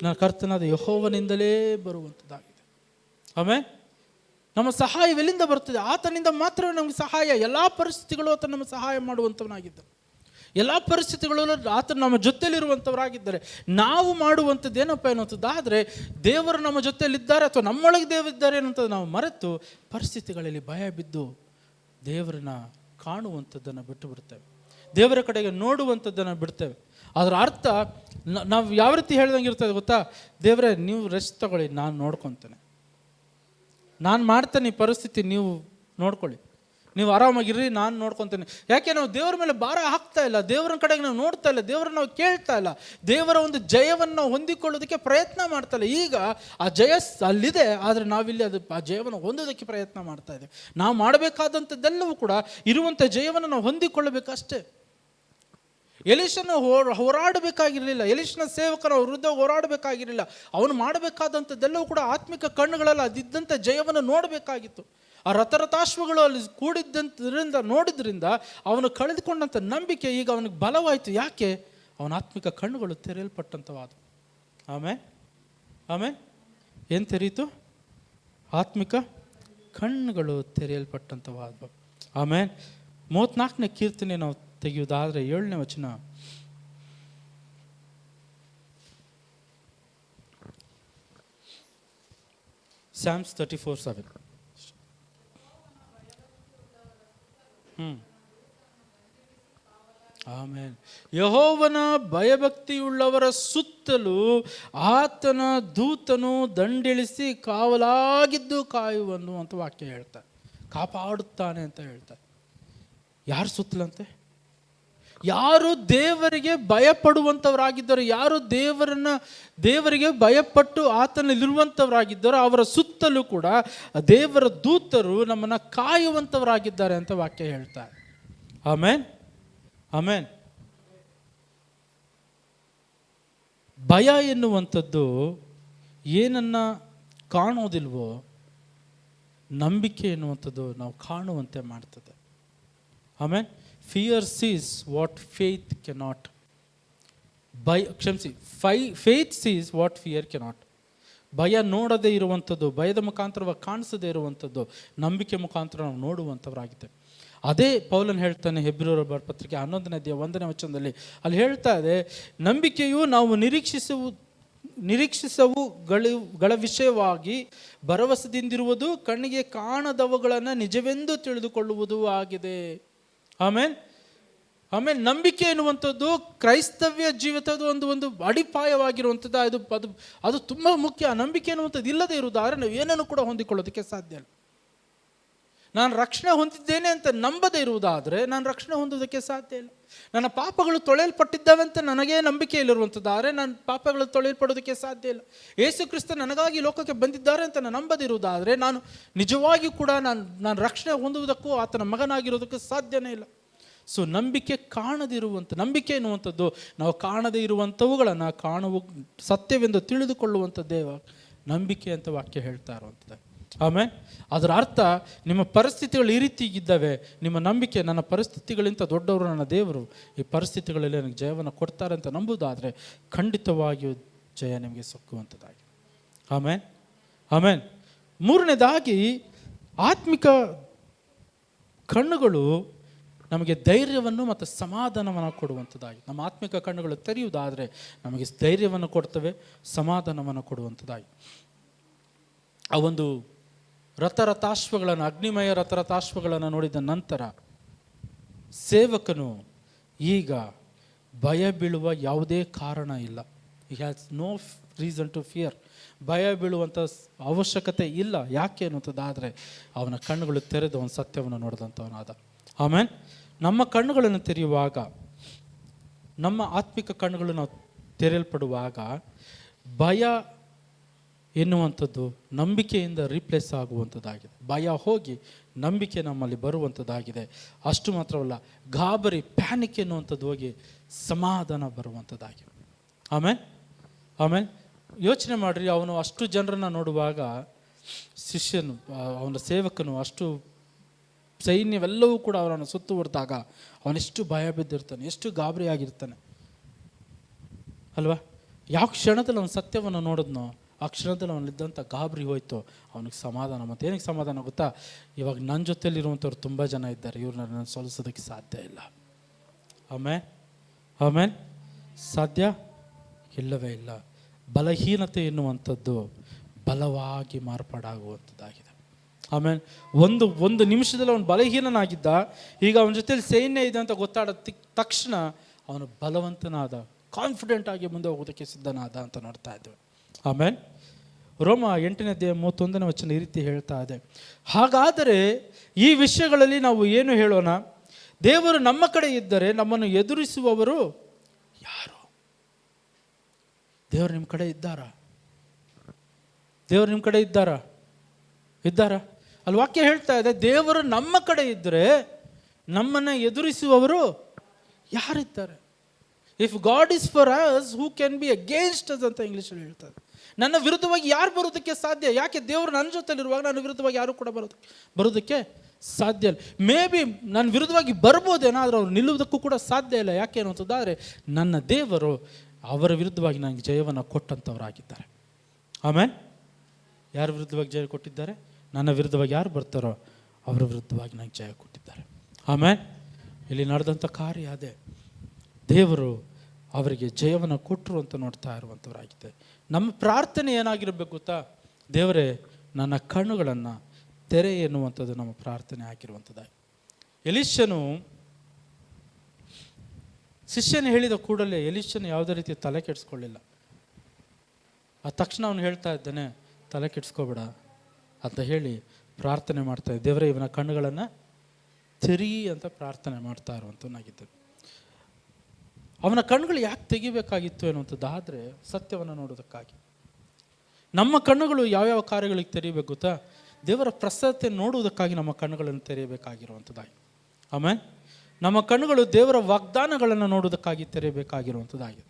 ನನ್ನ ಕರ್ತನಾದ ಯೆಹೋವನಿಂದಲೇ ಬರುವಂಥದ್ದಾಗಿದೆ. ಆಮೇಲೆ ನಮ್ಮ ಸಹಾಯವೆಲ್ಲಿಂದ ಬರ್ತದೆ? ಆತನಿಂದ ಮಾತ್ರವೇ ನಮಗೆ ಸಹಾಯ. ಎಲ್ಲ ಪರಿಸ್ಥಿತಿಗಳು ಆತ ನಮಗೆ ಸಹಾಯ ಮಾಡುವಂಥವನಾಗಿದ್ದ. ಎಲ್ಲ ಪರಿಸ್ಥಿತಿಗಳಲ್ಲೂ ಆತ ನಮ್ಮ ಜೊತೆಯಲ್ಲಿರುವಂಥವರಾಗಿದ್ದಾರೆ. ನಾವು ಮಾಡುವಂಥದ್ದು ಏನಪ್ಪ ಅನ್ನುವಂಥದ್ದಾದರೆ, ದೇವರು ನಮ್ಮ ಜೊತೆಯಲ್ಲಿದ್ದಾರೆ ಅಥವಾ ನಮ್ಮೊಳಗೆ ದೇವರಿದ್ದಾರೆ ಅನ್ನೋಂಥದ್ದು ನಾವು ಮರೆತು ಪರಿಸ್ಥಿತಿಗಳಲ್ಲಿ ಭಯ ಬಿದ್ದು ದೇವರನ್ನ ಕಾಣುವಂಥದ್ದನ್ನು ಬಿಟ್ಟು ಬಿಡ್ತೇವೆ, ದೇವರ ಕಡೆಗೆ ನೋಡುವಂಥದ್ದನ್ನು ಬಿಡ್ತೇವೆ. ಅದರ ಅರ್ಥ ನಾವು ಯಾವ ರೀತಿ ಹೇಳ್ದಂಗೆ ಇರ್ತದೆ ಗೊತ್ತಾ? ದೇವರೇ, ನೀವು ರೆಸ್ಟ್ ತಗೊಳ್ಳಿ, ನಾನು ನೋಡ್ಕೊತೇನೆ, ನಾನು ಮಾಡ್ತೇನೆ, ಈ ಪರಿಸ್ಥಿತಿ ನೀವು ನೋಡ್ಕೊಳ್ಳಿ, ನೀವು ಆರಾಮಾಗಿರ್ರಿ, ನಾನು ನೋಡ್ಕೊತೇನೆ. ಯಾಕೆ ನಾವು ದೇವರ ಮೇಲೆ ಭಾರ ಹಾಕ್ತಾ ಇಲ್ಲ, ದೇವರ ಕಡೆಗೆ ನಾವು ನೋಡ್ತಾ ಇಲ್ಲ, ದೇವರನ್ನ ನಾವು ಕೇಳ್ತಾ ಇಲ್ಲ, ದೇವರ ಒಂದು ಜಯವನ್ನು ಹೊಂದಿಕೊಳ್ಳೋದಕ್ಕೆ ಪ್ರಯತ್ನ ಮಾಡ್ತಾ ಇಲ್ಲ. ಈಗ ಆ ಜಯ ಅಲ್ಲಿದೆ, ಆದರೆ ನಾವಿಲ್ಲಿ ಆ ಜಯವನ್ನು ಹೊಂದೋದಕ್ಕೆ ಪ್ರಯತ್ನ ಮಾಡ್ತಾ ಇದ್ದೇವೆ. ನಾವು ಮಾಡಬೇಕಾದಂಥದ್ದೆಲ್ಲವೂ ಕೂಡ ಇರುವಂಥ ಜಯವನ್ನು ನಾವು ಹೊಂದಿಕೊಳ್ಳಬೇಕಷ್ಟೇ. ಎಲೀಷನ ಹೋರಾಡಬೇಕಾಗಿರಲಿಲ್ಲ, ಎಲೀಷನ ಸೇವಕರ ವಿರುದ್ಧ ಹೋರಾಡಬೇಕಾಗಿರಲಿಲ್ಲ. ಅವನು ಮಾಡಬೇಕಾದಂಥದ್ದೆಲ್ಲವೂ ಕೂಡ ಆತ್ಮಿಕ ಕಣ್ಣುಗಳಲ್ಲಿ ಅದಿದ್ದಂಥ ಜಯವನ್ನು ನೋಡಬೇಕಾಗಿತ್ತು. ಆ ರಥಾಶ್ವಗಳು ಅಲ್ಲಿ ಕೂಡಿದ್ದಂಥದ್ರಿಂದ ನೋಡಿದ್ರಿಂದ ಅವನು ಕಳೆದುಕೊಂಡಂಥ ನಂಬಿಕೆ ಈಗ ಅವನಿಗೆ ಬಲವಾಯಿತು. ಯಾಕೆ? ಅವನ ಆತ್ಮಿಕ ಕಣ್ಣುಗಳು ತೆರೆಯಲ್ಪಟ್ಟಂಥವಾದವು. ಆಮೇಲೆ ಏನು ತೆರೀತು? ಆತ್ಮಿಕ ಕಣ್ಣುಗಳು ತೆರೆಯಲ್ಪಟ್ಟಂಥವಾದವು. ಆಮೇಲೆ 34ನೇ ಕೀರ್ತನೆ ನಾವು ತೆಗೆಯುವುದಾದರೆ 7ನೇ ವಚನ, Psalms 34:7. ಆಮೇನ್. ಯೆಹೋವನ ಭಯಭಕ್ತಿಯುಳ್ಳವರ ಸುತ್ತಲೂ ಆತನ ದೂತನು ದಂಡಿಳಿಸಿ ಕಾವಲಾಗಿದ್ದು ಕಾಯುವನು ಅಂತ ವಾಕ್ಯ ಹೇಳ್ತಾರೆ. ಕಾಪಾಡುತ್ತಾನೆ ಅಂತ ಹೇಳ್ತಾರೆ. ಯಾರು ಸುತ್ತಲಂತೆ? ಯಾರು ದೇವರಿಗೆ ಭಯಪಡುವಂಥವರಾಗಿದ್ದಾರೋ, ಯಾರು ದೇವರಿಗೆ ಭಯಪಟ್ಟು ಆತನಲ್ಲಿರುವಂಥವರಾಗಿದ್ದಾರೋ ಅವರ ಸುತ್ತಲೂ ಕೂಡ ದೇವರ ದೂತರು ನಮ್ಮನ್ನು ಕಾಯುವಂಥವರಾಗಿದ್ದಾರೆ ಅಂತ ವಾಕ್ಯ ಹೇಳ್ತಾರೆ. ಆಮೇನ್, ಆಮೇನ್. ಭಯ ಎನ್ನುವಂಥದ್ದು ಏನನ್ನ ಕಾಣೋದಿಲ್ವೋ, ನಂಬಿಕೆ ಎನ್ನುವಂಥದ್ದು ನಾವು ಕಾಣುವಂತೆ ಮಾಡ್ತದೆ. Amen. Fear sees what faith cannot. Faith sees what fear cannot. ಭಯ ನೋಡದೇ ಇರುವಂಥದ್ದು, ಭಯದ ಮುಖಾಂತರವಾಗಿ ಕಾಣಿಸದೇ ಇರುವಂಥದ್ದು, ನಂಬಿಕೆ ಮುಖಾಂತರ ನಾವು ನೋಡುವಂಥವರಾಗಿದೆ. ಅದೇ ಪೌಲನ್ ಹೇಳ್ತಾನೆ ಹೆಬ್ರಿಯರ ಪತ್ರಿಕೆ 11ನೇ ಅಧ್ಯಾಯ 1ನೇ ವಚನದಲ್ಲಿ. ಅಲ್ಲಿ ಹೇಳ್ತಾ ಇದೆ, ನಂಬಿಕೆಯು ನಾವು ನಿರೀಕ್ಷಿಸುವವುಗಳ ವಿಷಯವಾಗಿ ಭರವಸೆದಿಂದಿರುವುದು, ಕಣ್ಣಿಗೆ ಕಾಣದವುಗಳನ್ನು ನಿಜವೆಂದು ತಿಳಿದುಕೊಳ್ಳುವುದು ಆಗಿದೆ. ಆಮೇಲೆ ಆಮೇಲೆ ನಂಬಿಕೆ ಎನ್ನುವಂಥದ್ದು ಕ್ರೈಸ್ತವ್ಯ ಜೀವಿತದ ಒಂದು ಅಡಿಪಾಯವಾಗಿರುವಂಥದ್ದು. ಅದು ತುಂಬ ಮುಖ್ಯ. ನಂಬಿಕೆ ಎನ್ನುವಂಥದ್ದು ಇಲ್ಲದೆ ಇರುವುದಾದ್ರೆ ನಾವು ಏನನ್ನು ಕೂಡ ಹೊಂದಿಕೊಳ್ಳೋದಕ್ಕೆ ಸಾಧ್ಯ ಇಲ್ಲ. ನಾನು ರಕ್ಷಣೆ ಹೊಂದಿದ್ದೇನೆ ಅಂತ ನಂಬದೇ ಇರುವುದಾದರೆ ನಾನು ರಕ್ಷಣೆ ಹೊಂದೋದಕ್ಕೆ ಸಾಧ್ಯ ಇಲ್ಲ. ನನ್ನ ಪಾಪಗಳು ತೊಳೆಯಲ್ಪಟ್ಟಿದ್ದಾವೆ ಅಂತ ನನಗೇ ನಂಬಿಕೆಯಲ್ಲಿರುವಂಥದ್ದಾದರೆ ನಾನು ಪಾಪಗಳು ತೊಳೆಯಲ್ಪಡೋದಕ್ಕೆ ಸಾಧ್ಯ ಇಲ್ಲ. ಯೇಸು ಕ್ರಿಸ್ತ ನನಗಾಗಿ ಲೋಕಕ್ಕೆ ಬಂದಿದ್ದಾರೆ ಅಂತ ನಾನು ನಂಬದಿರುವುದಾದರೆ ನಾನು ನಿಜವಾಗಿಯೂ ಕೂಡ ನಾನು ರಕ್ಷಣೆ ಹೊಂದುವುದಕ್ಕೂ ಆತನ ಮಗನಾಗಿರೋದಕ್ಕೂ ಸಾಧ್ಯನೇ ಇಲ್ಲ. ಸೊ ನಂಬಿಕೆ ನಂಬಿಕೆ ಎನ್ನುವಂಥದ್ದು ನಾವು ಕಾಣದೇ ಇರುವಂಥವುಗಳನ್ನು ಕಾಣುವ ಸತ್ಯವೆಂದು ತಿಳಿದುಕೊಳ್ಳುವಂಥದ್ದೇ ನಂಬಿಕೆ ಅಂತ ವಾಕ್ಯ ಹೇಳ್ತಾ ಇರುವಂಥದ್ದು. ಆಮೇಲೆ ಅದರ ಅರ್ಥ, ನಿಮ್ಮ ಪರಿಸ್ಥಿತಿಗಳು ಈ ರೀತಿ ಇದ್ದಾವೆ, ನಿಮ್ಮ ನಂಬಿಕೆ ನನ್ನ ಪರಿಸ್ಥಿತಿಗಳಿಂದ ದೊಡ್ಡವರು ನನ್ನ ದೇವರು, ಈ ಪರಿಸ್ಥಿತಿಗಳಲ್ಲಿ ನನಗೆ ಜಯವನ್ನು ಕೊಡ್ತಾರೆ ಅಂತ ನಂಬುವುದಾದರೆ ಖಂಡಿತವಾಗಿಯೂ ಜಯ ನಿಮಗೆ ಸಿಕ್ಕುವಂಥದ್ದಾಗಿ. ಆಮೇಲೆ ಆಮೇಲೆ ಮೂರನೇದಾಗಿ, ಆತ್ಮಿಕ ಕಣ್ಣುಗಳು ನಮಗೆ ಧೈರ್ಯವನ್ನು ಮತ್ತು ಸಮಾಧಾನವನ್ನು ಕೊಡುವಂಥದ್ದಾಗಿ. ನಮ್ಮ ಆತ್ಮಿಕ ಕಣ್ಣುಗಳು ತೆರೆಯುವುದಾದರೆ ನಮಗೆ ಧೈರ್ಯವನ್ನು ಕೊಡ್ತವೆ, ಸಮಾಧಾನವನ್ನು ಕೊಡುವಂಥದ್ದಾಗಿ. ಆ ಒಂದು ಅಗ್ನಿಮಯ ರಥರಥಾಶ್ವಗಳನ್ನು ನೋಡಿದ ನಂತರ ಸೇವಕನು ಈಗ ಭಯ ಬೀಳುವ ಯಾವುದೇ ಕಾರಣ ಇಲ್ಲ. He has no reason to fear. ಭಯ ಬೀಳುವಂಥ ಅವಶ್ಯಕತೆ ಇಲ್ಲ. ಯಾಕೆ ಅನ್ನುವಂಥದ್ದಾದರೆ ಅವನ ಕಣ್ಣುಗಳು ತೆರೆದು ಅವನ ಸತ್ಯವನ್ನು ನೋಡಿದಂಥವನಾದ. ಆಮೇಲೆ ನಮ್ಮ ಕಣ್ಣುಗಳನ್ನು ತೆರೆಯುವಾಗ, ನಮ್ಮ ಆತ್ಮಿಕ ಕಣ್ಣುಗಳು ನಾವು ತೆರೆಯಲ್ಪಡುವಾಗ ಭಯ ಎನ್ನುವಂಥದ್ದು ನಂಬಿಕೆಯಿಂದ ರೀಪ್ಲೇಸ್ ಆಗುವಂಥದ್ದಾಗಿದೆ. ಭಯ ಹೋಗಿ ನಂಬಿಕೆ ನಮ್ಮಲ್ಲಿ ಬರುವಂಥದ್ದಾಗಿದೆ. ಅಷ್ಟು ಮಾತ್ರವಲ್ಲ, ಗಾಬರಿ ಪ್ಯಾನಿಕ್ ಎನ್ನುವಂಥದ್ದು ಹೋಗಿ ಸಮಾಧಾನ ಬರುವಂಥದ್ದಾಗಿದೆ. ಆಮೇಲೆ ಯೋಚನೆ ಮಾಡಿರಿ, ಅವನು ಅಷ್ಟು ಜನರನ್ನು ನೋಡುವಾಗ, ಶಿಷ್ಯನು ಅವನ ಸೇವಕನು ಅಷ್ಟು ಸೈನ್ಯವೆಲ್ಲವೂ ಕೂಡ ಅವರನ್ನು ಸುತ್ತುವರೆದಾಗ ಅವನೆಷ್ಟು ಭಯ ಬಿದ್ದಿರ್ತಾನೆ, ಎಷ್ಟು ಗಾಬರಿಯಾಗಿರ್ತಾನೆ ಅಲ್ವಾ? ಯಾವ ಕ್ಷಣದಲ್ಲಿ ಅವನ ಸತ್ಯವನ್ನು ನೋಡಿದ್ನೋ ಆ ಕ್ಷಣದಲ್ಲಿ ಅವನಲ್ಲಿದ್ದಂಥ ಗಾಬರಿ ಹೋಯ್ತು, ಅವನಿಗೆ ಸಮಾಧಾನ. ಮತ್ತು ಏನಕ್ಕೆ ಸಮಾಧಾನ ಗೊತ್ತಾ? ಇವಾಗ ನನ್ನ ಜೊತೆಲಿರುವಂಥವ್ರು ತುಂಬ ಜನ ಇದ್ದಾರೆ, ಇವ್ರನ್ನ ನಾನು ಸೋಲಿಸೋದಕ್ಕೆ ಸಾಧ್ಯ ಇಲ್ಲ. ಆಮೇಲೆ ಸಾಧ್ಯ ಇಲ್ಲವೇ ಇಲ್ಲ. ಬಲಹೀನತೆ ಎನ್ನುವಂಥದ್ದು ಬಲವಾಗಿ ಮಾರ್ಪಾಡಾಗುವಂಥದ್ದಾಗಿದೆ. ಆಮೇಲೆ ಒಂದು ನಿಮಿಷದಲ್ಲಿ ಅವನು ಬಲಹೀನನಾಗಿದ್ದ, ಈಗ ಅವನ ಜೊತೆಲಿ ಸೈನ್ಯ ಇದೆ ಅಂತ ಗೊತ್ತಾದ ತಕ್ಷಣ ಅವನು ಬಲವಂತನಾದ, ಕಾನ್ಫಿಡೆಂಟ್ ಆಗಿ ಮುಂದೆ ಹೋಗೋದಕ್ಕೆ ಸಿದ್ಧನಾದ ಅಂತ ನೋಡ್ತಾ ಇದ್ದೇವೆ. ಆಮೇಲೆ ರೋಮ 8ನೇ ಅಧ್ಯಾಯ 31ನೇ ವಚನ ಈ ರೀತಿ ಹೇಳ್ತಾ ಇದೆ, ಹಾಗಾದರೆ ಈ ವಿಷಯಗಳಲ್ಲಿ ನಾವು ಏನು ಹೇಳೋಣ? ದೇವರು ನಮ್ಮ ಕಡೆ ಇದ್ದರೆ ನಮ್ಮನ್ನು ಎದುರಿಸುವವರು ಯಾರು? ದೇವರು ನಿಮ್ಮ ಕಡೆ ಇದ್ದಾರಾ? ದೇವರು ನಿಮ್ಮ ಕಡೆ ಇದ್ದಾರಾ? ಅಲ್ಲಿ ವಾಕ್ಯ ಹೇಳ್ತಾ ಇದೆ, ದೇವರು ನಮ್ಮ ಕಡೆ ಇದ್ದರೆ ನಮ್ಮನ್ನು ಎದುರಿಸುವವರು ಯಾರಿದ್ದಾರೆ? If god is for us who can be against us ಅಂತ ಇಂಗ್ಲೀಷಲ್ಲಿ ಹೇಳ್ತಾರೆ. ನನ್ನ ವಿರುದ್ಧವಾಗಿ ಯಾರು ಬರೋದಕ್ಕೆ ಸಾಧ್ಯ? ಯಾಕೆ ದೇವರು ನನ್ನ ಜೊತೆಲಿರುವಾಗ ನನ್ನ ವಿರುದ್ಧವಾಗಿ ಯಾರು ಕೂಡ ಬರೋದಕ್ಕೆ ಸಾಧ್ಯ ಇಲ್ಲ. ಮೇ ಬಿ ನನ್ನ ವಿರುದ್ಧವಾಗಿ ಬರ್ಬೋದೇನಾದರೂ ಅವ್ರು ನಿಲ್ಲುವುದಕ್ಕೂ ಕೂಡ ಸಾಧ್ಯ ಇಲ್ಲ. ಯಾಕೆ ಅನ್ನುವಂಥದ್ದಾದರೆ ನನ್ನ ದೇವರು ಅವರ ವಿರುದ್ಧವಾಗಿ ನನಗೆ ಜಯವನ್ನು ಕೊಟ್ಟಂಥವರಾಗಿದ್ದಾರೆ. ಆಮೇಲೆ ಯಾರ ವಿರುದ್ಧವಾಗಿ ಜಯ ಕೊಟ್ಟಿದ್ದಾರೆ? ನನ್ನ ವಿರುದ್ಧವಾಗಿ ಯಾರು ಬರ್ತಾರೋ ಅವರ ವಿರುದ್ಧವಾಗಿ ನನಗೆ ಜಯ ಕೊಟ್ಟಿದ್ದಾರೆ. ಆಮೇಲೆ ಇಲ್ಲಿ ನಡೆದಂಥ ಕಾರ್ಯ ಅದೇ, ದೇವರು ಅವರಿಗೆ ಜಯವನ್ನು ಕೊಟ್ಟರು ಅಂತ ನೋಡ್ತಾ ಇರುವಂಥವರಾಗಿದೆ. ನಮ್ಮ ಪ್ರಾರ್ಥನೆ ಏನಾಗಿರಬೇಕು ಗೊತ್ತಾ? ದೇವರೇ, ನನ್ನ ಕಣ್ಣುಗಳನ್ನು ತೆರೆ ಎನ್ನುವಂಥದ್ದು ನಮ್ಮ ಪ್ರಾರ್ಥನೆ ಆಗಿರುವಂಥದ್ದಾಗಿ. ಎಲೀಷನು ಶಿಷ್ಯನು ಹೇಳಿದ ಕೂಡಲೇ ಎಲೀಷನು ಯಾವುದೇ ರೀತಿ ತಲೆ ಕೆಡಿಸ್ಕೊಳ್ಳಿಲ್ಲ. ಆ ತಕ್ಷಣ ಅವನು ಹೇಳ್ತಾ ಇದ್ದಾನೆ, ತಲೆ ಕೆಡಿಸ್ಕೋಬೇಡ ಅಂತ ಹೇಳಿ ಪ್ರಾರ್ಥನೆ ಮಾಡ್ತಾ ಇದ್ದ, ದೇವರೇ ಇವನ ಕಣ್ಣುಗಳನ್ನು ತೆರಿ ಅಂತ ಪ್ರಾರ್ಥನೆ ಮಾಡ್ತಾ ಇರುವಂಥವನಾಗಿದ್ದಾನೆ. ಅವನ ಕಣ್ಣುಗಳು ಯಾಕೆ ತೆಗಿಬೇಕಾಗಿತ್ತು ಅನ್ನುವಂಥದ್ದಾದರೆ ಸತ್ಯವನ್ನು ನೋಡೋದಕ್ಕಾಗಿ. ನಮ್ಮ ಕಣ್ಣುಗಳು ಯಾವ್ಯಾವ ಕಾರ್ಯಗಳಿಗೆ ತೆರೀಬೇಕು ಗೊತ್ತಾ? ದೇವರ ಪ್ರಸನ್ನತೆ ನೋಡುವುದಕ್ಕಾಗಿ ನಮ್ಮ ಕಣ್ಣುಗಳನ್ನು ತೆರೆಯಬೇಕಾಗಿರುವಂಥದ್ದಾಗಿ. ಆಮೇಲೆ ನಮ್ಮ ಕಣ್ಣುಗಳು ದೇವರ ವಾಗ್ದಾನಗಳನ್ನು ನೋಡೋದಕ್ಕಾಗಿ ತೆರೆಯಬೇಕಾಗಿರುವಂಥದ್ದಾಗಿದೆ.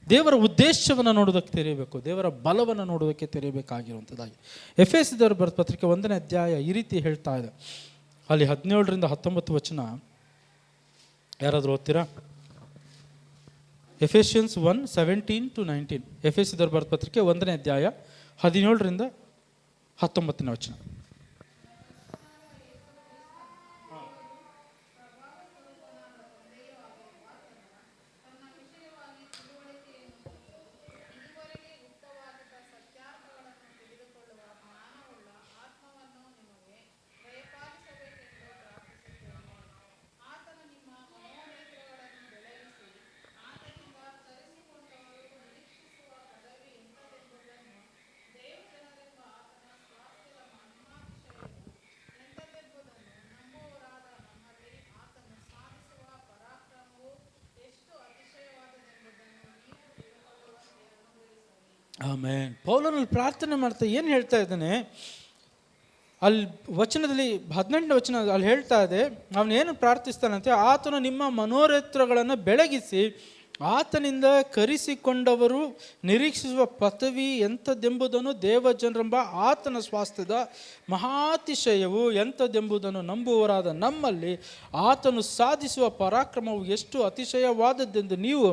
ದೇವರ ಉದ್ದೇಶವನ್ನು ನೋಡೋದಕ್ಕೆ ತೆರೆಯಬೇಕು, ದೇವರ ಬಲವನ್ನು ನೋಡೋದಕ್ಕೆ ತೆರೆಯಬೇಕಾಗಿರುವಂಥದ್ದಾಗಿ. ಎಫೆಸದವರ ಬರೆದ ಪತ್ರಿಕೆ 1ನೇ ಅಧ್ಯಾಯ ಈ ರೀತಿ ಹೇಳ್ತಾ ಇದೆ. ಅಲ್ಲಿ 17ರಿಂದ 19 ವಚನ ಯಾರಾದರೂ ಓದ್ತೀರಾ? ಎಫೆಷಿಯನ್ಸ್ 1:17-19. ಎಫೆಸದವರ ಬರೆದ ಪತ್ರಿಕೆ 1ನೇ ಅಧ್ಯಾಯ 17ರಿಂದ 19 ವಚನ. ಆಮೇನ್. ಪೌಲನಲ್ಲಿ ಪ್ರಾರ್ಥನೆ ಮಾಡ್ತಾ ಏನು ಹೇಳ್ತಾ ಇದ್ದಾನೆ ಅಲ್ಲಿ ವಚನದಲ್ಲಿ 18ನೇ ವಚನ ಅಲ್ಲಿ ಹೇಳ್ತಾ ಇದೆ, ಅವನೇನು ಪ್ರಾರ್ಥಿಸ್ತಾನಂತೆ, ಆತನು ನಿಮ್ಮ ಮನೋರೇತ್ರಗಳನ್ನು ಬೆಳಗಿಸಿ ಆತನಿಂದ ಕರೆಸಿಕೊಂಡವರು ನಿರೀಕ್ಷಿಸುವ ಪದವಿ ಎಂಥದ್ದೆಂಬುದನ್ನು ದೇವಜನರೆಂಬ ಆತನ ಸ್ವಾಸ್ಥ್ಯದ ಮಹಾತಿಶಯವು ಎಂಥದ್ದೆಂಬುದನ್ನು ನಂಬುವವರಾದ ನಮ್ಮಲ್ಲಿ ಆತನು ಸಾಧಿಸುವ ಪರಾಕ್ರಮವು ಎಷ್ಟು ಅತಿಶಯವಾದದ್ದೆಂದು ನೀವು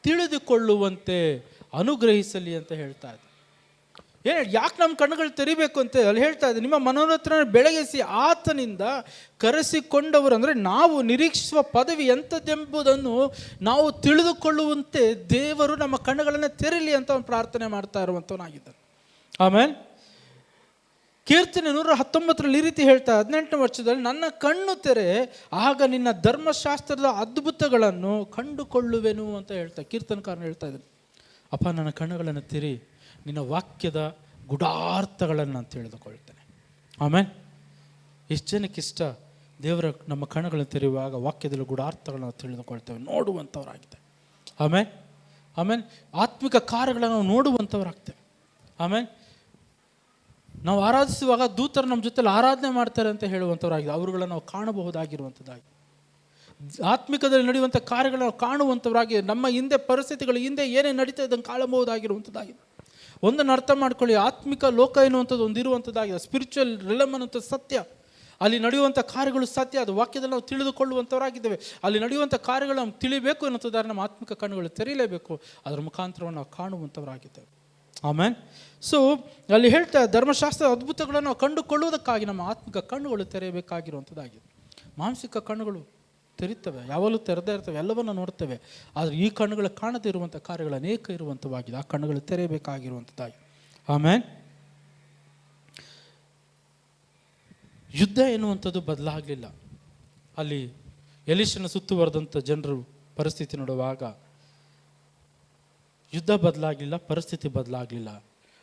ತಿಳಿದುಕೊಳ್ಳುವಂತೆ ಅನುಗ್ರಹಿಸಲಿ ಅಂತ ಹೇಳ್ತಾ ಇದೆ. ಯಾಕೆ ನಮ್ಮ ಕಣ್ಣುಗಳು ತೆರಿಬೇಕು ಅಂತ ಅಲ್ಲಿ ಹೇಳ್ತಾ ಇದೆ, ನಿಮ್ಮ ಮನೋರಥನ ಬೆಳಗಿಸಿ ಆತನಿಂದ ಕರೆಸಿಕೊಂಡವರು, ಅಂದರೆ ನಾವು ನಿರೀಕ್ಷಿಸುವ ಪದವಿ ಎಂಥದ್ದೆಂಬುದನ್ನು ನಾವು ತಿಳಿದುಕೊಳ್ಳುವಂತೆ ದೇವರು ನಮ್ಮ ಕಣ್ಣುಗಳನ್ನು ತೆರೀಲಿ ಅಂತ ಪ್ರಾರ್ಥನೆ ಮಾಡ್ತಾ ಇರುವಂಥವನಾಗಿದ್ದಾರೆ. ಆಮೇಲೆ ಕೀರ್ತನೆ 119 ಈ ರೀತಿ ಹೇಳ್ತಾ 18ನೇ ವರ್ಷದಲ್ಲಿ, ನನ್ನ ಕಣ್ಣು ತೆರೆ, ಆಗ ನಿನ್ನ ಧರ್ಮಶಾಸ್ತ್ರದ ಅದ್ಭುತಗಳನ್ನು ಕಂಡುಕೊಳ್ಳುವೆನು ಅಂತ ಹೇಳ್ತಾ ಕೀರ್ತನಕಾರನ ಹೇಳ್ತಾ ಇದ್ದಾನೆ. ಅಪ್ಪ, ನನ್ನ ಕಣ್ಣುಗಳನ್ನು ತೆರಿ, ನಿನ್ನ ವಾಕ್ಯದ ಗುಡಾರ್ಥಗಳನ್ನು ನಾನು ತಿಳಿದುಕೊಳ್ತೇನೆ. ಆಮೇಲೆ ಎಷ್ಟು ಜನಕ್ಕಿಷ್ಟ ದೇವರ ನಮ್ಮ ಕಣ್ಣುಗಳನ್ನು ತೆರೆಯುವಾಗ ವಾಕ್ಯದಲ್ಲಿ ಗುಡಾರ್ಥಗಳನ್ನು ತಿಳಿದುಕೊಳ್ತೇವೆ, ನೋಡುವಂಥವರಾಗ್ತೇವೆ. ಆಮೇಲೆ ಆತ್ಮಿಕ ಕಾರ್ಯಗಳನ್ನು ನಾವು ನೋಡುವಂಥವರಾಗ್ತೇವೆ. ಆಮೇಲೆ ನಾವು ಆರಾಧಿಸುವಾಗ ದೂತರು ನಮ್ಮ ಜೊತೆಲಿ ಆರಾಧನೆ ಮಾಡ್ತಾರೆ ಅಂತ ಹೇಳುವಂಥವರಾಗಿದೆ, ಅವರುಗಳನ್ನು ನಾವು ಕಾಣಬಹುದಾಗಿರುವಂಥದ್ದಾಗಿ. ಆತ್ಮಿಕದಲ್ಲಿ ನಡೆಯುವಂಥ ಕಾರ್ಯಗಳನ್ನು ನಾವು ಕಾಣುವಂಥವರಾಗಿ, ನಮ್ಮ ಹಿಂದೆ ಪರಿಸ್ಥಿತಿಗಳು ಹಿಂದೆ ಏನೇ ನಡೀತಾ ಇದ್ದಂಗೆ ಕಾಣಬಹುದಾಗಿರುವಂಥದ್ದಾಗಿದೆ. ಒಂದನ್ನು ಅರ್ಥ ಮಾಡ್ಕೊಳ್ಳಿ, ಆತ್ಮಿಕ ಲೋಕ ಎನ್ನುವಂಥದ್ದು ಒಂದಿರುವಂಥದ್ದಾಗಿದೆ. ಸ್ಪಿರಿಚುವಲ್ ರಿಲಮ್ ಅನ್ನುವಂಥ ಸತ್ಯ, ಅಲ್ಲಿ ನಡೆಯುವಂಥ ಕಾರ್ಯಗಳು ಸತ್ಯ, ಅದು ವಾಕ್ಯದಲ್ಲಿ ನಾವು ತಿಳಿದುಕೊಳ್ಳುವಂಥವರಾಗಿದ್ದೇವೆ. ಅಲ್ಲಿ ನಡೆಯುವಂಥ ಕಾರ್ಯಗಳು ನಮ್ಗೆ ತಿಳಿಬೇಕು ಅನ್ನುವಂಥದ್ದಾರೆ, ನಮ್ಮ ಆತ್ಮಿಕ ಕಣ್ಣುಗಳು ತೆರೀಲೇಬೇಕು, ಅದರ ಮುಖಾಂತರವನ್ನು ನಾವು ಕಾಣುವಂಥವರಾಗಿದ್ದೇವೆ. ಆಮೇಲೆ ಸೊ ಅಲ್ಲಿ ಹೇಳ್ತಾ ಧರ್ಮಶಾಸ್ತ್ರ ಅದ್ಭುತಗಳನ್ನು ನಾವು ಕಂಡುಕೊಳ್ಳುವುದಕ್ಕಾಗಿ ನಮ್ಮ ಆತ್ಮಿಕ ಕಣ್ಣುಗಳು ತೆರೆಯಬೇಕಾಗಿರುವಂಥದ್ದಾಗಿದೆ. ಮಾನಸಿಕ ಕಣ್ಣುಗಳು ತೆರೀತವೆ, ಯಾವಾಗಲೂ ತೆರೆದೇ ಇರ್ತವೆ, ಎಲ್ಲವನ್ನು ನೋಡ್ತೇವೆ. ಆದರೆ ಈ ಕಣ್ಣುಗಳು ಕಾಣದೇ ಇರುವಂಥ ಕಾರ್ಯಗಳು ಅನೇಕ ಇರುವಂಥವಾಗಿದೆ, ಆ ಕಣ್ಣುಗಳು ತೆರೆಯಬೇಕಾಗಿರುವಂಥದ್ದಾಗಿ. ಆಮೇಲೆ ಯುದ್ಧ ಎನ್ನುವಂಥದ್ದು ಬದಲಾಗಲಿಲ್ಲ. ಅಲ್ಲಿ ಎಲೀಷನ ಸುತ್ತುವರೆದಂಥ ಜನರು ಪರಿಸ್ಥಿತಿ ನೋಡುವಾಗ ಯುದ್ಧ ಬದಲಾಗಲಿಲ್ಲ, ಪರಿಸ್ಥಿತಿ ಬದಲಾಗಲಿಲ್ಲ.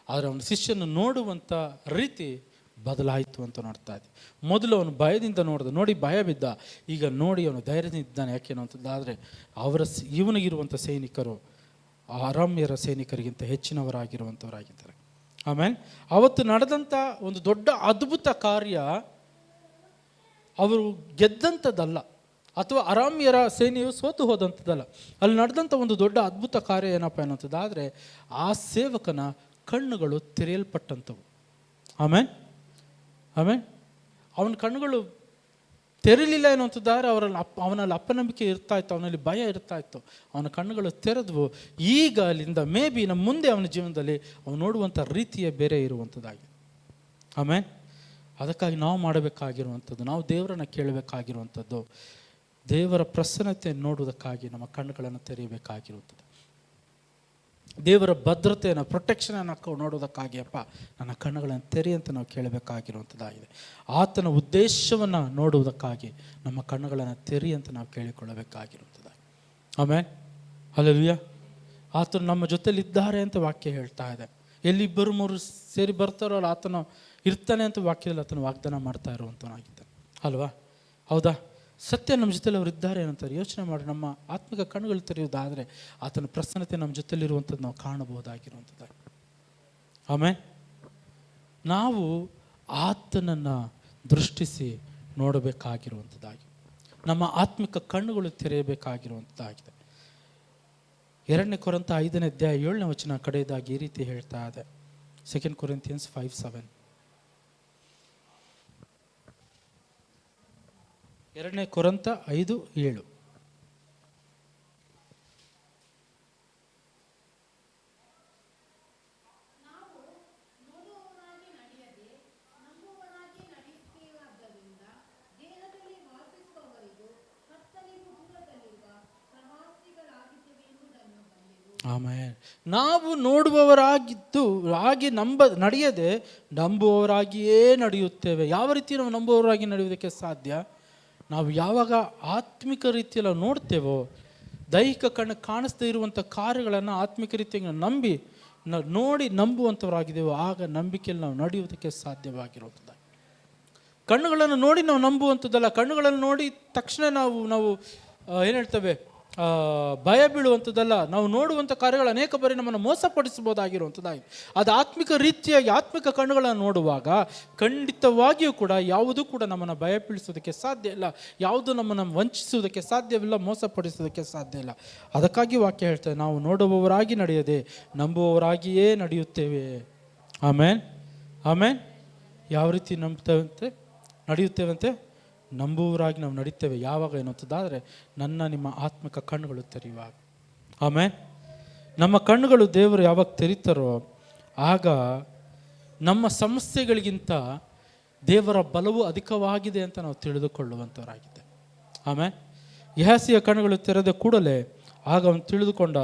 ಆದರೆ ಅವನ ಶಿಷ್ಯನ ನೋಡುವಂಥ ರೀತಿ ಬದಲಾಯಿತು ಅಂತ ನೋಡ್ತಾ ಇದ್ದೆ. ಮೊದಲು ಅವನು ಭಯದಿಂದ ನೋಡಿ ಭಯ ಬಿದ್ದ, ಈಗ ನೋಡಿ ಅವನು ಧೈರ್ಯದಿಂದ ಇದ್ದಾನೆ. ಯಾಕೆನ್ನುವಂಥದ್ದಾದರೆ ಇವನಿಗಿರುವಂಥ ಸೈನಿಕರು ಅರಾಮ್ಯರ ಸೈನಿಕರಿಗಿಂತ ಹೆಚ್ಚಿನವರಾಗಿರುವಂಥವರಾಗಿದ್ದಾರೆ. ಆಮೇಲೆ ಅವತ್ತು ನಡೆದಂಥ ಒಂದು ದೊಡ್ಡ ಅದ್ಭುತ ಕಾರ್ಯ ಅವರು ಗೆದ್ದಂಥದ್ದಲ್ಲ, ಅಥವಾ ಅರಾಮ್ಯರ ಸೇನೆಯು ಸೋತು ಹೋದಂಥದ್ದಲ್ಲ. ಅಲ್ಲಿ ನಡೆದಂಥ ಒಂದು ದೊಡ್ಡ ಅದ್ಭುತ ಕಾರ್ಯ ಏನಪ್ಪ ಅನ್ನೋಂಥದ್ದಾದರೆ ಆ ಸೇವಕನ ಕಣ್ಣುಗಳು ತೆರೆಯಲ್ಪಟ್ಟಂಥವು. ಆಮೇಲೆ ಅವನ ಕಣ್ಣುಗಳು ತೆರಲಿಲ್ಲ ಅನ್ನುವಂಥದ್ದಾದ್ರೆ ಅವನಲ್ಲಿ ಅಪನಂಬಿಕೆ ಇರ್ತಾ ಇತ್ತು, ಅವನಲ್ಲಿ ಭಯ ಇರ್ತಾ ಇತ್ತು. ಅವನ ಕಣ್ಣುಗಳು ತೆರೆದವು. ಈಗ ಅಲ್ಲಿಂದ ಮೇ ಬಿ ನಮ್ಮ ಮುಂದೆ ಅವನ ಜೀವನದಲ್ಲಿ ಅವನು ನೋಡುವಂಥ ರೀತಿಯೇ ಬೇರೆ ಇರುವಂಥದ್ದಾಗಿದೆ. ಆಮೇಲೆ ಅದಕ್ಕಾಗಿ ನಾವು ಮಾಡಬೇಕಾಗಿರುವಂಥದ್ದು, ನಾವು ದೇವರನ್ನು ಕೇಳಬೇಕಾಗಿರುವಂಥದ್ದು, ದೇವರ ಪ್ರಸನ್ನತೆ ನೋಡುವುದಕ್ಕಾಗಿ ನಮ್ಮ ಕಣ್ಣುಗಳನ್ನು ತೆರೆಯಬೇಕಾಗಿರುತ್ತದೆ. ದೇವರ ಭದ್ರತೆಯನ್ನು, ಪ್ರೊಟೆಕ್ಷನನ್ನು ನೋಡೋದಕ್ಕಾಗಿ ಅಪ್ಪ ನನ್ನ ಕಣ್ಣುಗಳನ್ನು ತೆರಿ ಅಂತ ನಾವು ಕೇಳಬೇಕಾಗಿರುವಂಥದ್ದಾಗಿದೆ. ಆತನ ಉದ್ದೇಶವನ್ನು ನೋಡುವುದಕ್ಕಾಗಿ ನಮ್ಮ ಕಣ್ಣುಗಳನ್ನು ತೆರಿ ಅಂತ ನಾವು ಕೇಳಿಕೊಳ್ಳಬೇಕಾಗಿರುವಂಥದ್ದಾಗಿದೆ. ಆಮೇಲೆ ಹಲ್ಲೆಲೂಯಾ. ಆತನು ನಮ್ಮ ಜೊತೆಲಿದ್ದಾರೆ ಅಂತ ವಾಕ್ಯ ಹೇಳ್ತಾ ಇದೆ. ಎಲ್ಲಿ ಇಬ್ಬರು ಮೂರು ಸೇರಿ ಬರ್ತಾರೋ ಅಲ್ಲಿ ಆತನು ಇರ್ತಾನೆ ಅಂತ ವಾಕ್ಯದಲ್ಲಿ ಆತನು ವಾಗ್ದಾನ ಮಾಡ್ತಾ ಇರುವಂಥವನಾಗಿದ್ದಾನೆ ಅಲ್ವಾ? ಹೌದಾ? ಸತ್ಯ ನಮ್ಮ ಜೊತೆಲಿ ಅವರು ಇದ್ದಾರೆ ಏನಂತಾರೆ ಯೋಚನೆ ಮಾಡಿ. ನಮ್ಮ ಆತ್ಮಿಕ ಕಣ್ಣುಗಳು ತೆರೆಯುವುದಾದರೆ ಆತನ ಪ್ರಸನ್ನತೆ ನಮ್ಮ ಜೊತೆಲಿರುವಂಥದ್ದು ನಾವು ಕಾಣಬಹುದಾಗಿರುವಂಥದ್ದಾಗಿ. ಆಮೇಲೆ ನಾವು ಆತನನ್ನು ದೃಷ್ಟಿಸಿ ನೋಡಬೇಕಾಗಿರುವಂಥದ್ದಾಗಿ, ನಮ್ಮ ಆತ್ಮಿಕ ಕಣ್ಣುಗಳು ತೆರೆಯಬೇಕಾಗಿರುವಂಥದ್ದಾಗಿದೆ. 2 ಕೊರಿಂಥ 5ನೇ ಅಧ್ಯಾಯ 7ನೇ ವಚನ ಕಡೆಯದಾಗಿ ಈ ರೀತಿ ಹೇಳ್ತಾ ಇದೆ. 2 Corinthians 5:7. 2 ಕೊರಿಂಥ 5:7. ಆಮೇಲೆ ನಾವು ನೋಡುವವರಾಗಿದ್ದು ಹಾಗೆ ನಡೆಯದೆ ನಂಬುವವರಾಗಿಯೇ ನಡೆಯುತ್ತೇವೆ. ಯಾವ ರೀತಿ ನಾವು ನಂಬುವವರಾಗಿ ನಡೆಯುವುದಕ್ಕೆ ಸಾಧ್ಯ? ನಾವು ಯಾವಾಗ ಆತ್ಮಿಕ ರೀತಿಯಲ್ಲಿ ನೋಡ್ತೇವೋ, ದೈಹಿಕ ಕಣ್ಣು ಕಾಣಿಸ್ದೇ ಇರುವಂಥ ಕಾರ್ಯಗಳನ್ನು ಆತ್ಮಿಕ ರೀತಿಯಾಗಿ ನೋಡಿ ನಂಬುವಂಥವರಾಗಿದ್ದೇವೋ, ಆಗ ನಂಬಿಕೆಯಲ್ಲಿ ನಾವು ನಡೆಯುವುದಕ್ಕೆ ಸಾಧ್ಯವಾಗಿರುತ್ತದೆ. ಕಣ್ಣುಗಳನ್ನು ನೋಡಿ ನಾವು ನಂಬುವಂಥದ್ದಲ್ಲ. ಕಣ್ಣುಗಳನ್ನು ನೋಡಿ ತಕ್ಷಣ ನಾವು ಏನು ಹೇಳ್ತೇವೆ, ಭಯ ಬೀಳುವಂಥದ್ದಲ್ಲ. ನಾವು ನೋಡುವಂಥ ಕಾರ್ಯಗಳು ಅನೇಕ ಬಾರಿ ನಮ್ಮನ್ನು ಮೋಸಪಡಿಸಬಹುದಾಗಿರುವಂಥದ್ದಾಗಿದೆ. ಅದು ಆತ್ಮಿಕ ರೀತಿಯಾಗಿ ಆತ್ಮಿಕ ಕಣ್ಣುಗಳನ್ನು ನೋಡುವಾಗ ಖಂಡಿತವಾಗಿಯೂ ಕೂಡ ಯಾವುದೂ ಕೂಡ ನಮ್ಮನ್ನು ಭಯ ಬೀಳಿಸೋದಕ್ಕೆ ಸಾಧ್ಯ ಇಲ್ಲ, ಯಾವುದು ನಮ್ಮನ್ನು ವಂಚಿಸುವುದಕ್ಕೆ ಸಾಧ್ಯವಿಲ್ಲ, ಮೋಸಪಡಿಸೋದಕ್ಕೆ ಸಾಧ್ಯ ಇಲ್ಲ. ಅದಕ್ಕಾಗಿ ವಾಕ್ಯ ಹೇಳ್ತೇವೆ, ನಾವು ನೋಡುವವರಾಗಿ ನಡೆಯದೆ ನಂಬುವವರಾಗಿಯೇ ನಡೆಯುತ್ತೇವೆ. ಆಮೇನ್. ಯಾವ ರೀತಿ ನಡೆಯುತ್ತೇವಂತೆ? ನಂಬುವರಾಗಿ ನಾವು ನಡೀತೇವೆ. ಯಾವಾಗ ಎನ್ನುವಂಥದ್ದಾದರೆ ನಿಮ್ಮ ಆತ್ಮಿಕ ಕಣ್ಣುಗಳು ತೆರೆಯುವಾಗ. ಆಮೇಲೆ ನಮ್ಮ ಕಣ್ಣುಗಳು ದೇವರು ಯಾವಾಗ ತೆರೀತಾರೋ ಆಗ ನಮ್ಮ ಸಮಸ್ಯೆಗಳಿಗಿಂತ ದೇವರ ಬಲವು ಅಧಿಕವಾಗಿದೆ ಅಂತ ನಾವು ತಿಳಿದುಕೊಳ್ಳುವಂಥವರಾಗಿದೆ. ಆಮೇಲೆ ಯೆಹಸಿಯ ಕಣ್ಣುಗಳು ತೆರೆದ ಕೂಡಲೇ ಆಗ ಅವನು ತಿಳಿದುಕೊಂಡ,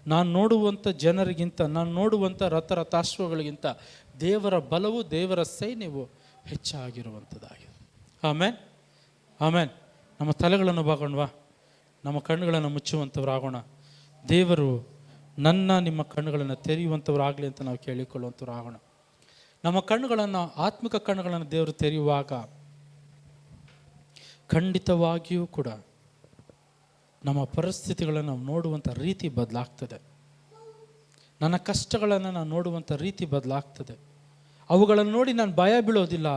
ನಾನು ನೋಡುವಂಥ ಜನರಿಗಿಂತ, ನಾನು ನೋಡುವಂಥ ರಥಾಶ್ವಗಳಿಗಿಂತ ದೇವರ ಬಲವು, ದೇವರ ಸೈನ್ಯವು ಹೆಚ್ಚಾಗಿರುವಂಥದ್ದಾಗಿದೆ. ಆಮೇನ್. ನಮ್ಮ ತಲೆಗಳನ್ನು ಬಾಗೋಣವಾ, ನಮ್ಮ ಕಣ್ಣುಗಳನ್ನು ಮುಚ್ಚುವಂಥವರಾಗೋಣ. ದೇವರು ನಿಮ್ಮ ಕಣ್ಣುಗಳನ್ನು ತೆರೆಯುವಂಥವರಾಗಲಿ ಅಂತ ನಾವು ಕೇಳಿಕೊಳ್ಳುವಂಥವರಾಗೋಣ. ನಮ್ಮ ಕಣ್ಣುಗಳನ್ನು, ಆತ್ಮಿಕ ಕಣ್ಣುಗಳನ್ನು ದೇವರು ತೆರೆಯುವಾಗ ಖಂಡಿತವಾಗಿಯೂ ಕೂಡ ನಮ್ಮ ಪರಿಸ್ಥಿತಿಗಳನ್ನು ನಾವು ನೋಡುವಂಥ ರೀತಿ ಬದಲಾಗ್ತದೆ. ನನ್ನ ಕಷ್ಟಗಳನ್ನು ನಾನು ನೋಡುವಂಥ ರೀತಿ ಬದಲಾಗ್ತದೆ. ಅವುಗಳನ್ನು ನೋಡಿ ನಾನು ಭಯ ಬೀಳೋದಿಲ್ಲ.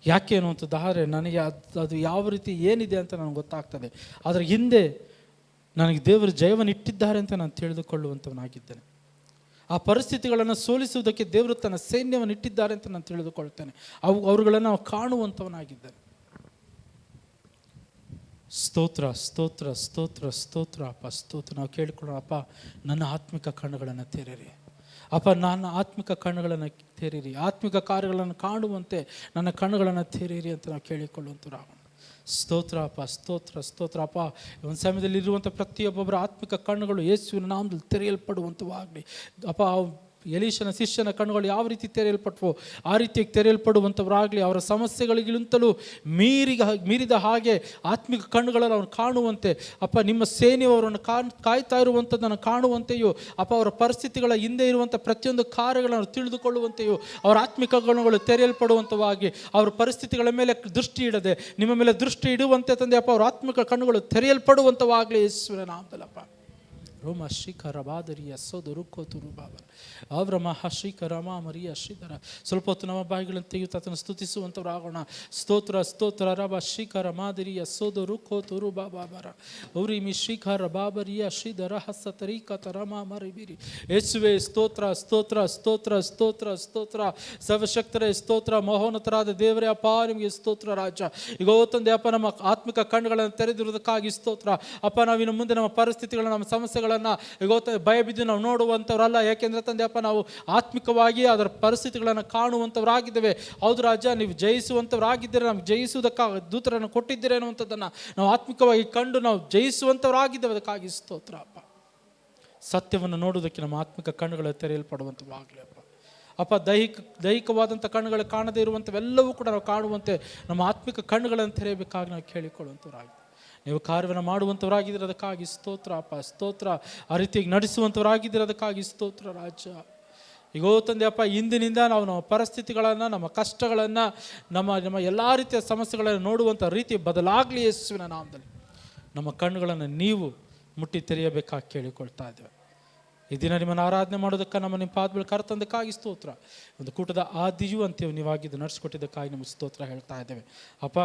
ಯಾಕೆ ಅನ್ನುವಂಥದ್ದಾದರೆ ನನಗೆ ಅದು ಯಾವ ರೀತಿ ಏನಿದೆ ಅಂತ ನನಗೆ ಗೊತ್ತಾಗ್ತದೆ. ಅದರ ಹಿಂದೆ ನನಗೆ ದೇವರು ಜಯವನ್ನು ಇಟ್ಟಿದ್ದಾರೆ ಅಂತ ನಾನು ತಿಳಿದುಕೊಳ್ಳುವಂಥವನಾಗಿದ್ದೇನೆ. ಆ ಪರಿಸ್ಥಿತಿಗಳನ್ನು ಸೋಲಿಸುವುದಕ್ಕೆ ದೇವರು ತನ್ನ ಸೈನ್ಯವನ್ನು ಇಟ್ಟಿದ್ದಾರೆ ಅಂತ ನಾನು ತಿಳಿದುಕೊಳ್ತೇನೆ. ಅವರುಗಳನ್ನು ನಾವು ಕಾಣುವಂಥವನಾಗಿದ್ದೇನೆ. ಸ್ತೋತ್ರ ಸ್ತೋತ್ರ ಸ್ತೋತ್ರ ಸ್ತೋತ್ರ ಅಪ್ಪ, ಸ್ತೋತ್ರ. ನಾವು ಕೇಳಿಕೊಳ್ಳೋಣ, ಅಪ್ಪ ನನ್ನ ಆತ್ಮಿಕ ಕಣ್ಣುಗಳನ್ನು ತೆರೆಯಿರಿ. ಅಪ್ಪ ನನ್ನ ಆತ್ಮಿಕ ಕಣ್ಣುಗಳನ್ನು ತೆರೀರಿ, ಆತ್ಮಿಕ ಕಾರ್ಯಗಳನ್ನು ಕಾಣುವಂತೆ ನನ್ನ ಕಣ್ಣುಗಳನ್ನು ತೆರೀರಿ ಅಂತ ನಾವು ಕೇಳಿಕೊಳ್ಳುವಂಥವ್ರಾಗೋಣ. ಸ್ತೋತ್ರ ಅಪ್ಪ, ಸ್ತೋತ್ರ ಸ್ತೋತ್ರ ಅಪ್ಪ. ಒಂದು ಸಮಯದಲ್ಲಿ ಇರುವಂಥ ಪ್ರತಿಯೊಬ್ಬೊಬ್ಬರ ಆತ್ಮಿಕ ಕಣ್ಣುಗಳು ಯೇಸುವಿನ ನಾಮದಲ್ಲಿ ತೆರೆಯಲ್ಪಡುವಂಥವಾಗಲಿ ಅಪ್ಪ. ಎಲೀಷನ ಶಿಷ್ಯನ ಕಣ್ಣುಗಳು ಯಾವ ರೀತಿ ತೆರೆಯಲ್ಪಟ್ವೋ ಆ ರೀತಿಯಾಗಿ ತೆರೆಯಲ್ಪಡುವಂಥವರಾಗಲಿ. ಅವರ ಸಮಸ್ಯೆಗಳಿಗಿಂತಲೂ ಮೀರಿದ ಹಾಗೆ ಆತ್ಮಿಕ ಕಣ್ಣುಗಳನ್ನು ಅವ್ರು ಕಾಣುವಂತೆ ಅಪ್ಪ, ನಿಮ್ಮ ಸೇನೆಯವರನ್ನು ಕಾಯ್ತಾ ಇರುವಂಥದ್ದನ್ನು ಕಾಣುವಂತೆಯೋ ಅಪ್ಪ, ಅವರ ಪರಿಸ್ಥಿತಿಗಳ ಹಿಂದೆ ಇರುವಂಥ ಪ್ರತಿಯೊಂದು ಕಾರ್ಯಗಳನ್ನು ತಿಳಿದುಕೊಳ್ಳುವಂತೆಯೋ ಅವರ ಆತ್ಮಿಕ ಕಣ್ಣುಗಳು ತೆರೆಯಲ್ಪಡುವಂಥವಾಗಿ, ಅವರ ಪರಿಸ್ಥಿತಿಗಳ ಮೇಲೆ ದೃಷ್ಟಿ ಇಡದೆ ನಿಮ್ಮ ಮೇಲೆ ದೃಷ್ಟಿ ಇಡುವಂತೆ ತಂದೆ ಅಪ್ಪ, ಅವರ ಆತ್ಮಿಕ ಕಣ್ಣುಗಳು ತೆರೆಯಲ್ಪಡುವಂಥವಾಗಲಿ ಯೇಸುವಿನ ನಾಮದಲ್ಲಪ್ಪ. ರೋಮ ಶ್ರೀಕರ ಬಾದರಿಯ ಸೋದರು ಕೋತುರು ಬಾಬರ ಅವ್ರಮ ಶ್ರೀಕರ ಮರಿಯ ಶ್ರೀಧರ. ಸ್ವಲ್ಪ ಹೊತ್ತು ನಮ್ಮ ಬಾಯಿಗಳನ್ನು ತೆಗೆಯುತ್ತಾ ಅದನ್ನು ಸ್ತುತಿಸುವಂಥವ್ರಾಗೋಣ. ಸ್ತೋತ್ರ ಸ್ತೋತ್ರ ರಬ ಶ್ರೀಕರ ಮಾದರಿಯ ಸೋದರು ಕೋತುರು ಬಾಬಾಬರ ಅವ್ರಿಮಿ ಶ್ರೀಕರ ಬಾಬರಿಯ ಶ್ರೀಧರ ಹಸ ತರೀಕ ತರಮ ಮರಿಬಿರಿ. ಯೇಸುವೆ ಸ್ತೋತ್ರ ಸ್ತೋತ್ರ ಸ್ತೋತ್ರ ಸ್ತೋತ್ರ ಸ್ತೋತ್ರ. ಸರ್ವಶಕ್ತರೇ ಸ್ತೋತ್ರ. ಮಹೋನ್ನತರಾದ ದೇವರೇ ಅಪ್ಪ ನಿಮಗೆ ಸ್ತೋತ್ರ ರಾಜ. ಈಗ ತಂದೆ ಅಪ್ಪ, ನಮ್ಮ ಆತ್ಮಿಕ ಕಣ್ಣುಗಳನ್ನು ತೆರೆದಿರುವುದಕ್ಕಾಗಿ ಸ್ತೋತ್ರ ಅಪ್ಪ. ನಾವಿನ್ನು ಮುಂದೆ ನಮ್ಮ ಪರಿಸ್ಥಿತಿಗಳನ್ನು, ನಮ್ಮ ಸಮಸ್ಯೆಗಳನ್ನು ಭಯ ಬಿದ್ದು ನಾವು ನೋಡುವಂಥವ್ರಲ್ಲ. ಯಾಕೆಂದರೆ ತಂದೆ ಅಪ್ಪ, ನಾವು ಆತ್ಮಿಕವಾಗಿ ಅದರ ಪರಿಸ್ಥಿತಿಗಳನ್ನು ಕಾಣುವಂಥವರಾಗಿದ್ದೇವೆ. ಹೌದು ರಾಜ, ನೀವು ಜಯಿಸುವಂಥವರಾಗಿದ್ದರೆ ನಮ್ಗೆ ಜಯಿಸುವುದಕ್ಕಾಗಿ ದೂತರನ್ನು ಕೊಟ್ಟಿದ್ದೀರಿ ಅನ್ನುವಂಥದ್ದನ್ನು ನಾವು ಆತ್ಮಿಕವಾಗಿ ಕಂಡು ನಾವು ಜಯಿಸುವಂಥವರಾಗಿದ್ದೇವೆ. ಅದಕ್ಕಾಗಿ ಸ್ತೋತ್ರ ಅಪ್ಪ. ಸತ್ಯವನ್ನು ನೋಡುವುದಕ್ಕೆ ನಮ್ಮ ಆತ್ಮಿಕ ಕಣ್ಣುಗಳು ತೆರೆಯಲ್ಪಡುವಂಥವಾಗಲಿ ಅಪ್ಪ. ಅಪ್ಪ, ದೈಹಿಕವಾದಂಥ ಕಣ್ಣುಗಳು ಕಾಣದೇ ಇರುವಂಥವೆಲ್ಲವೂ ಕೂಡ ನಾವು ಕಾಣುವಂತೆ ನಮ್ಮ ಆತ್ಮಿಕ ಕಣ್ಣುಗಳನ್ನು ತೆರೆಯಬೇಕಾಗಿ ನಾವು ಕೇಳಿಕೊಳ್ಳುವಂಥವ್ರಾಗಿ, ನೀವು ಕಾರ್ಯವನ್ನು ಮಾಡುವಂಥವರಾಗಿದ್ದೀರ, ಅದಕ್ಕಾಗಿ ಸ್ತೋತ್ರ ಅಪ್ಪ, ಸ್ತೋತ್ರ. ಆ ರೀತಿಯಾಗಿ ನಡೆಸುವಂಥವರಾಗಿದ್ದೀರ, ಅದಕ್ಕಾಗಿ ಸ್ತೋತ್ರ ರಾಜ. ಈಗೋ ತಂದೆ ಅಪ್ಪ, ಇಂದಿನಿಂದ ನಾವು ನಮ್ಮ ಪರಿಸ್ಥಿತಿಗಳನ್ನು, ನಮ್ಮ ಕಷ್ಟಗಳನ್ನು, ನಮ್ಮ ಎಲ್ಲ ರೀತಿಯ ಸಮಸ್ಯೆಗಳನ್ನು ನೋಡುವಂಥ ರೀತಿ ಬದಲಾಗಲಿ ಯೇಸುವಿನ ನಾಮದಲ್ಲಿ. ನಮ್ಮ ಕಣ್ಣುಗಳನ್ನು ನೀವು ಮುಟ್ಟಿ ತೆರೆಯಬೇಕಾಗಿ ಕೇಳಿಕೊಳ್ತಾ ಇದ್ದೇವೆ. ಈ ದಿನ ನಿಮ್ಮನ್ನು ಆರಾಧನೆ ಮಾಡೋದಕ್ಕೆ, ನಿಮ್ಮ ಪಾದಗಳು ಕರ್ತಂದಕ್ಕಾಗಿ ಸ್ತೋತ್ರ. ಒಂದು ಕೂಟದ ಆದಿಯೂ ಅಂತ್ಯವು ನೀವಾಗಿದ್ದು ನಡೆಸಿಕೊಟ್ಟಿದ್ದಕ್ಕಾಗಿ ನಿಮಗೆ ಸ್ತೋತ್ರ ಹೇಳ್ತಾ ಇದ್ದೇವೆ ಅಪ್ಪ.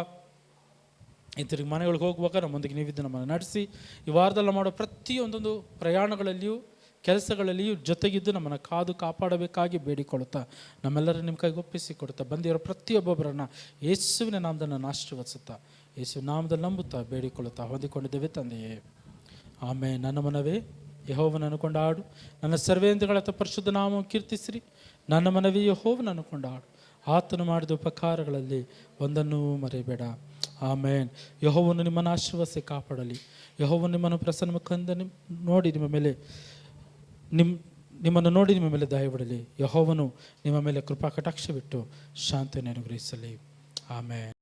ಇಂತಿರುಗಿ ಮನೆಗಳಿಗೆ ಹೋಗುವಾಗ ನಮ್ಮೊಂದಿಗೆ ನೀವಿದ್ದು ನಮ್ಮನ್ನು ನಡೆಸಿ, ಈ ವಾರದಲ್ಲಿ ಮಾಡೋ ಪ್ರತಿಯೊಂದೊಂದು ಪ್ರಯಾಣಗಳಲ್ಲಿಯೂ ಕೆಲಸಗಳಲ್ಲಿಯೂ ಜೊತೆಗಿದ್ದು ನಮ್ಮನ್ನು ಕಾದು ಕಾಪಾಡಬೇಕಾಗಿ ಬೇಡಿಕೊಳ್ಳುತ್ತಾ, ನಮ್ಮೆಲ್ಲರೂ ನಿಮ್ಮ ಕೈಗೆ ಒಪ್ಪಿಸಿ ಕೊಡುತ್ತಾ, ಬಂದಿರೋ ಪ್ರತಿಯೊಬ್ಬೊಬ್ಬರನ್ನು ಯೇಸುವಿನ ನಾಮದಲ್ಲಿ ಆಶೀರ್ವದಿಸುತ್ತಾ, ಯೇಸುವಿನ ನಾಮದಲ್ಲಿ ನಂಬುತ್ತಾ ಬೇಡಿಕೊಳ್ಳುತ್ತಾ ಹೊಂದಿಕೊಂಡಿದ್ದೇವೆ ತಂದೆಯೇ, ಆಮೇಲೆ. ನನ್ನ ಮನವೇ ಯೆಹೋವನನ್ನು ಕೊಂಡಾಡು, ನನ್ನ ಸರ್ವೇಂದ್ರಗಳ ಪರಿಶುದ್ಧ ನಾಮವನ್ನು ಕೀರ್ತಿಸಿರಿ. ನನ್ನ ಮನವೇ ಯೆಹೋವನನ್ನು ಕೊಂಡಾಡು, ಆತನು ಮಾಡಿದ ಉಪಕಾರಗಳಲ್ಲಿ ಒಂದನ್ನೂ ಮರೆಯಬೇಡ. ಆಮೇನ್. ಯೆಹೋವನು ನಿಮ್ಮನ್ನು ಆಶೀರ್ವದಿಸಿ ಕಾಪಾಡಲಿ. ಯೆಹೋವನು ನಿಮ್ಮನ್ನು ಪ್ರಸನ್ನ ಮುಖದಿಂದ ನೋಡಿ ನಿಮ್ಮನ್ನು ನೋಡಿ ನಿಮ್ಮ ಮೇಲೆ ದಯವಿಡಲಿ. ಯೆಹೋವನು ನಿಮ್ಮ ಮೇಲೆ ಕೃಪಾ ಕಟಾಕ್ಷವಿಟ್ಟು ಶಾಂತಿಯನ್ನು ಅನುಗ್ರಹಿಸಲಿ. ಆಮೇನ್.